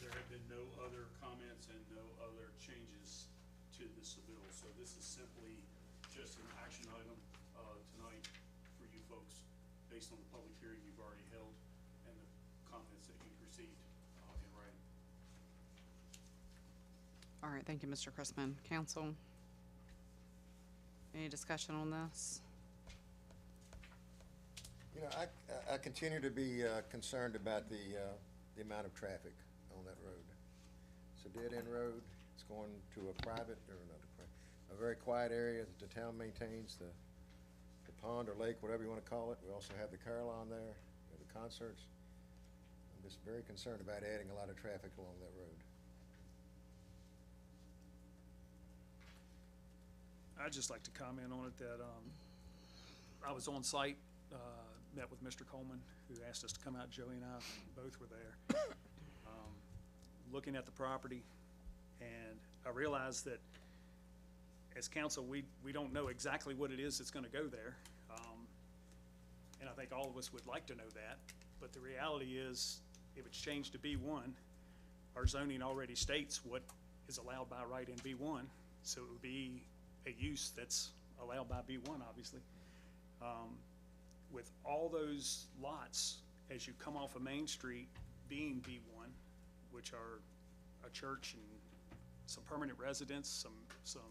there have been no other comments and no other changes to the submittal. So this is simply just an action item tonight for you folks based on the public hearing you've already held and the comments that you've received in writing. All right, thank you, Mr. Chrisman. Council, any discussion on this? I continue to be concerned about the amount of traffic on that road. It's a dead-end road. It's going to a private, or not a private, a very quiet area that the town maintains, the pond or lake, whatever you want to call it. We also have the Caroline there, we have the concerts. I'm just very concerned about adding a lot of traffic along that road. I'd just like to comment on it that, I was on site, met with Mr. Coleman, who asked us to come out. Joey and I both were there. Looking at the property, and I realized that as council, we don't know exactly what it is that's gonna go there. And I think all of us would like to know that, but the reality is, if it's changed to B1, our zoning already states what is allowed by right in B1, so it would be a use that's allowed by B1, obviously. With all those lots, as you come off of Main Street being B1, which are a church and some permanent residents, some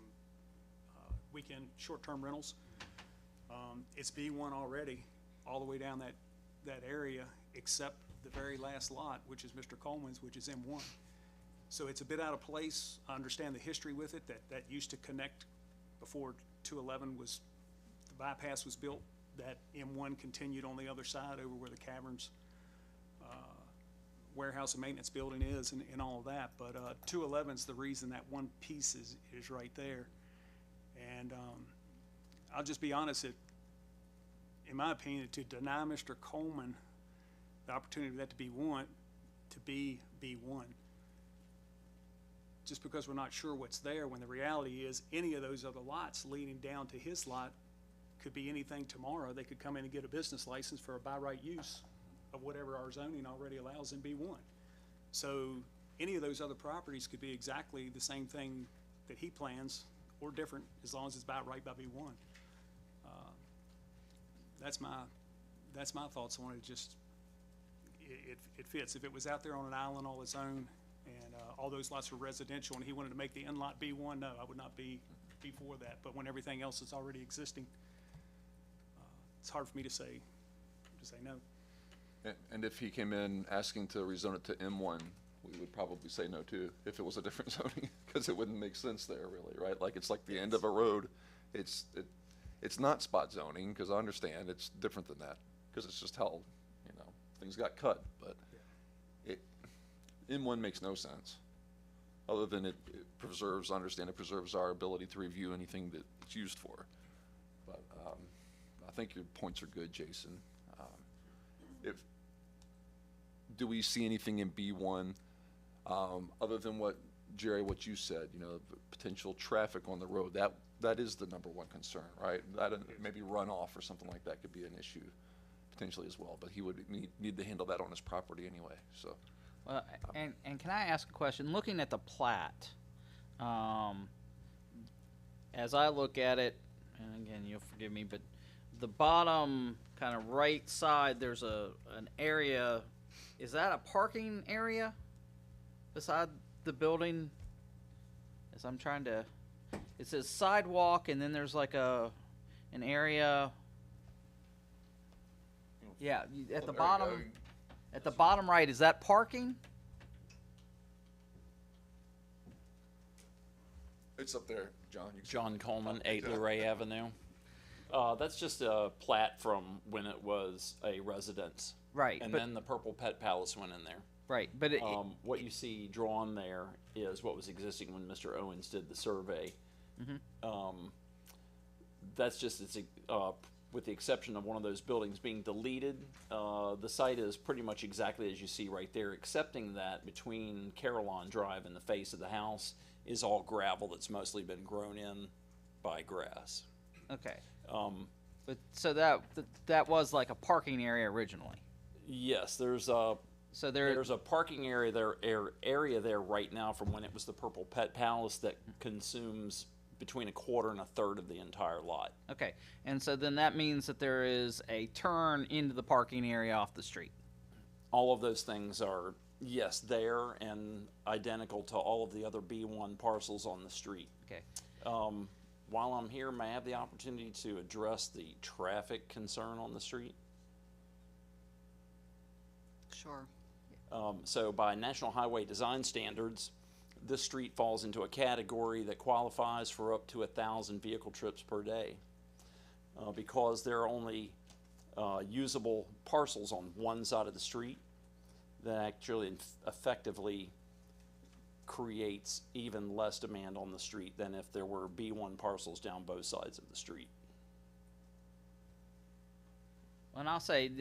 weekend short-term rentals, it's B1 already, all the way down that area, except the very last lot, which is Mr. Coleman's, which is M1. So it's a bit out of place. I understand the history with it, that used to connect before 211 was, the bypass was built, that M1 continued on the other side over where the Caverns warehouse and maintenance building is, and all of that. But 211's the reason that one piece is right there. And I'll just be honest, in my opinion, to deny Mr. Coleman the opportunity for that to be B1, just because we're not sure what's there, when the reality is any of those other lots leading down to his lot could be anything tomorrow. They could come in and get a business license for a by right use of whatever our zoning already allows in B1. So any of those other properties could be exactly the same thing that he plans, or different, as long as it's by right by B1. That's my thoughts on it. Just it fits. If it was out there on an island all its own, and all those lots were residential, and he wanted to make the end lot B1, no, I would not be for that. But when everything else is already existing, it's hard for me to say no. And if he came in asking to rezone it to M1, we would probably say no too, if it was a different zoning, because it wouldn't make sense there really, right? Like, it's like the end of a road. It's not spot zoning, because I understand it's different than that, because it's just how, things got cut, but M1 makes no sense, other than it preserves, I understand it preserves our ability to review anything that it's used for. But I think your points are good, Jason. Do we see anything in B1 other than what, Jerry, what you said, the potential traffic on the road? that is the number one concern, right? That and maybe runoff or something like that could be an issue potentially as well, but he would need to handle that on his property anyway, so. Well, and can I ask a question? Looking at the plat, as I look at it, and again, you'll forgive me, but the bottom kind of right side, there's an area. Is that a parking area beside the building? As I'm trying to, it says sidewalk, and then there's like an area. Yeah, at the bottom. At the bottom right, is that parking? It's up there, John. You can- John Coleman, 8 Luray Avenue. That's just a plat from when it was a residence. Right, And but- then the Purple Pet Palace went in there. Right, but What you see drawn there is what was existing when Mr. Owens did the survey. That's just, with the exception of one of those buildings being deleted, the site is pretty much exactly as you see right there, excepting that between Carillon Drive and the face of the house is all gravel that's mostly been grown in by grass. okay. But so that was like a parking area originally. Yes, there's So there's a parking area there right now from when it was the Purple Pet Palace that consumes between a quarter and a third of the entire lot. Okay, and so then that means that there is a turn into the parking area off the street. All of those things are, yes, there and identical to all of the other B1 parcels on the street. Okay. While I'm here, may I have the opportunity to address the traffic concern on the street? Sure. So by National Highway Design Standards, this street falls into a category that qualifies for up to 1,000 vehicle trips per day. Because there are only usable parcels on one side of the street, that actually effectively creates even less demand on the street than if there were B1 parcels down both sides of the street. And I'll say,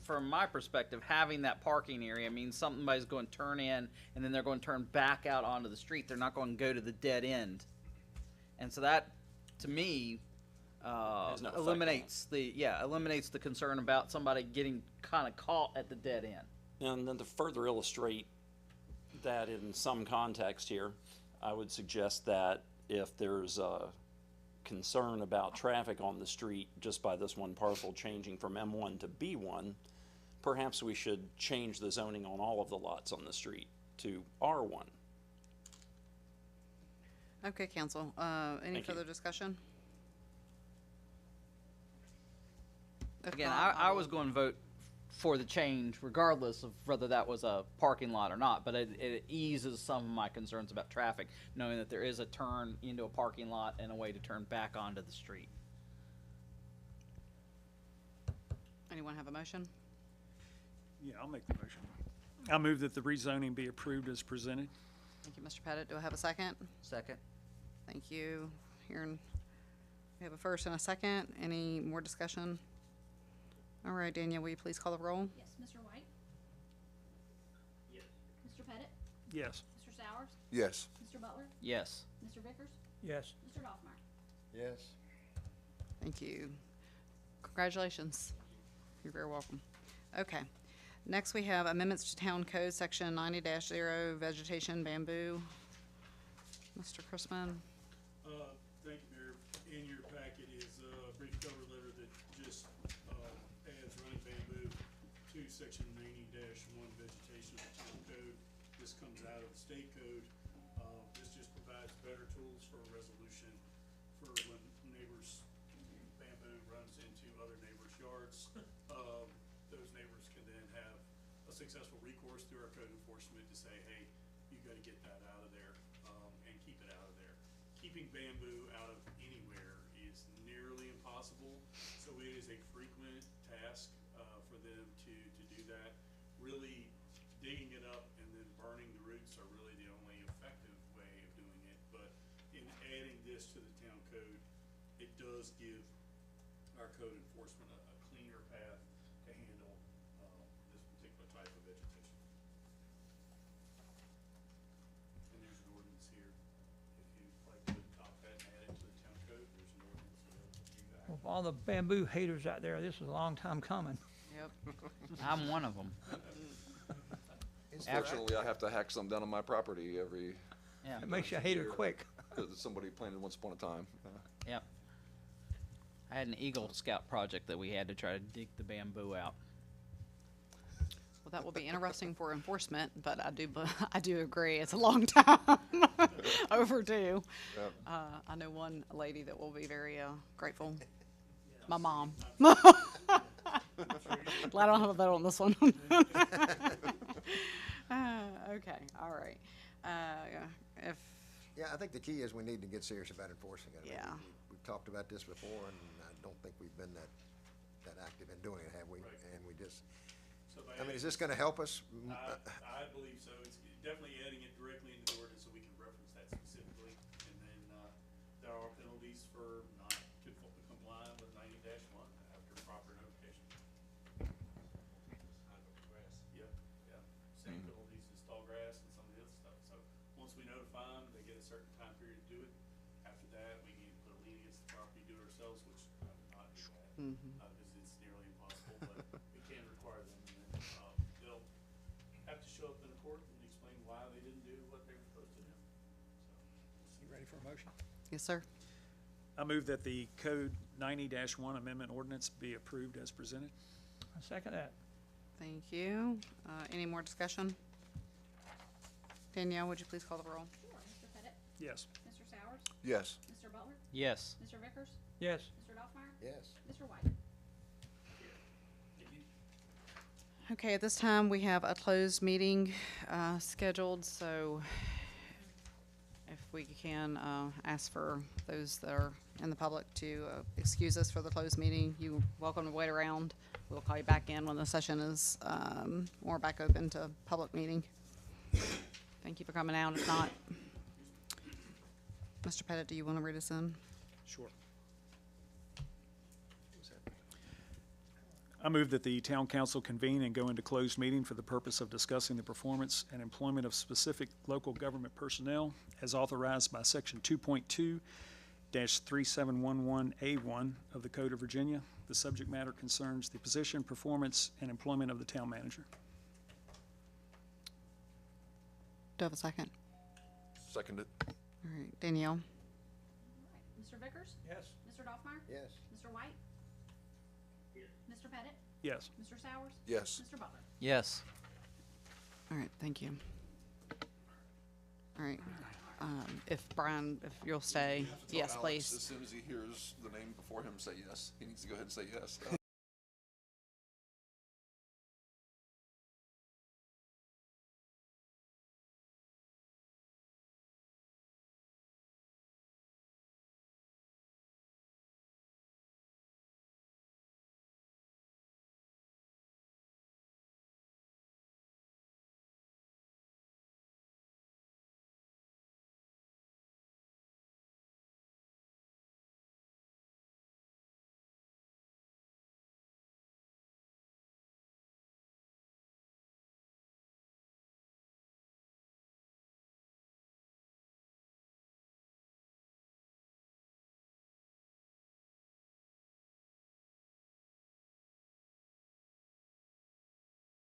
from my perspective, having that parking area means somebody's going to turn in and then they're going to turn back out onto the street. They're not going to go to the dead end. And so that, to me, Has no effect on eliminates the concern about somebody getting kind of caught at the dead end. And then to further illustrate that in some context here, I would suggest that if there's a concern about traffic on the street just by this one parcel changing from M1 to B1, perhaps we should change the zoning on all of the lots on the street to R1. Okay, council, any Thank you. further discussion? If Again, not, I will- was going to vote for the change regardless of whether that was a parking lot or not, but it eases some of my concerns about traffic, knowing that there is a turn into a parking lot and a way to turn back onto the street. Anyone have a motion? Yeah, I'll make the motion. I move that the rezoning be approved as presented. Thank you, Mr. Pettit. Do I have a second? Second. Thank you. Hearing, we have a first and a second. Any more discussion? All right, Danielle, will you please call the roll? Yes, Mr. White? Yes. Mr. Pettit? Yes. Mr. Sowers? Yes. Mr. Butler? Yes. Mr. Vickers? Yes. Mr. Doffmeyer? Yes. Thank you. Congratulations. You're very welcome. Okay. Next, we have amendments to Town Code, Section 90-0, vegetation, bamboo. Mr. Chrisman? Thank you, Mayor. In your packet is a brief cover letter that just adds running bamboo to section 90-1 vegetation of the town code. This comes out of the state code. This just provides better tools for a resolution for when neighbors, bamboo runs into other neighbors' yards. Those neighbors can then have a successful recourse through our code enforcement to say, hey, you gotta get that out of there, and keep it out of there. Keeping bamboo out of anywhere is nearly impossible, so it is a frequent task for them to do that. Really digging it up and then burning the roots are really the only effective way of doing it. But in adding this to the town code, it does give our code enforcement a cleaner path to handle this particular type of vegetation. And there's an ordinance here, if you'd like to adopt that and add it to the town code. all the bamboo haters out there, this was a long time coming. Yep. I'm one of them. Fortunately, I have to hack some down on my property every, Yeah. It makes you hate it quick. because somebody planted once upon a time. Yep. I had an Eagle Scout project that we had to try to dig the bamboo out. Well, that will be interesting for enforcement, but I do agree, it's a long time overdue. Yep. I know one lady that will be very grateful. My mom. Glad I don't have a vote on this one. Okay, all right. If, Yeah, I think the key is we need to get serious about enforcing it. I mean, Yeah. We've talked about this before, and I don't think we've been that active in doing it, have we? And we just, So by I mean, is this gonna help us? I believe so. It's definitely adding it directly into the ordinance so we can reference that specifically. And then, there are penalties for not complying with 90-1 after proper notification. Yep, yep. Same penalties as tall grass and some of the other stuff. So, once we notify them, they get a certain time period to do it. After that, we can put a lien against the property, do it ourselves, which I would not do that. Because it's nearly impossible, but we can require them. And then, they'll have to show up in the court and explain why they didn't do what they were supposed to do. So, You ready for a motion? yes, sir. I move that the Code 90-1 Amendment Ordinance be approved as presented. I second that. Thank you. Any more discussion? Danielle, would you please call the roll? Sure. Mr. Pettit? Yes. Mr. Sowers? Yes. Mr. Butler? Yes. Mr. Vickers? Yes. Mr. Doffmeyer? Yes. Mr. White? Okay, at this time, we have a closed meeting scheduled, so if we can ask for those that are in the public to excuse us for the closed meeting, you're welcome to wait around. We'll call you back in when the session is more back open to public meeting. Thank you for coming out. If not, Mr. Pettit, do you want to read us in? Sure. I move that the town council convene and go into closed meeting for the purpose of discussing the performance and employment of specific local government personnel as authorized by section 2.2-3711A1 of the Code of Virginia. The subject matter concerns the position, performance, and employment of the town manager. Do I have a second? Seconded. All right, Danielle? All right. Mr. Vickers? Yes. Mr. Doffmeyer? Yes. Mr. White? Mr. Pettit? Yes. Mr. Sowers? Yes. Mr. Butler? Yes. All right, thank you. All right, if Brian, if you'll stay, You have to tell yes, Alex please. As soon as he hears the name before him say yes, he needs to go ahead and say yes.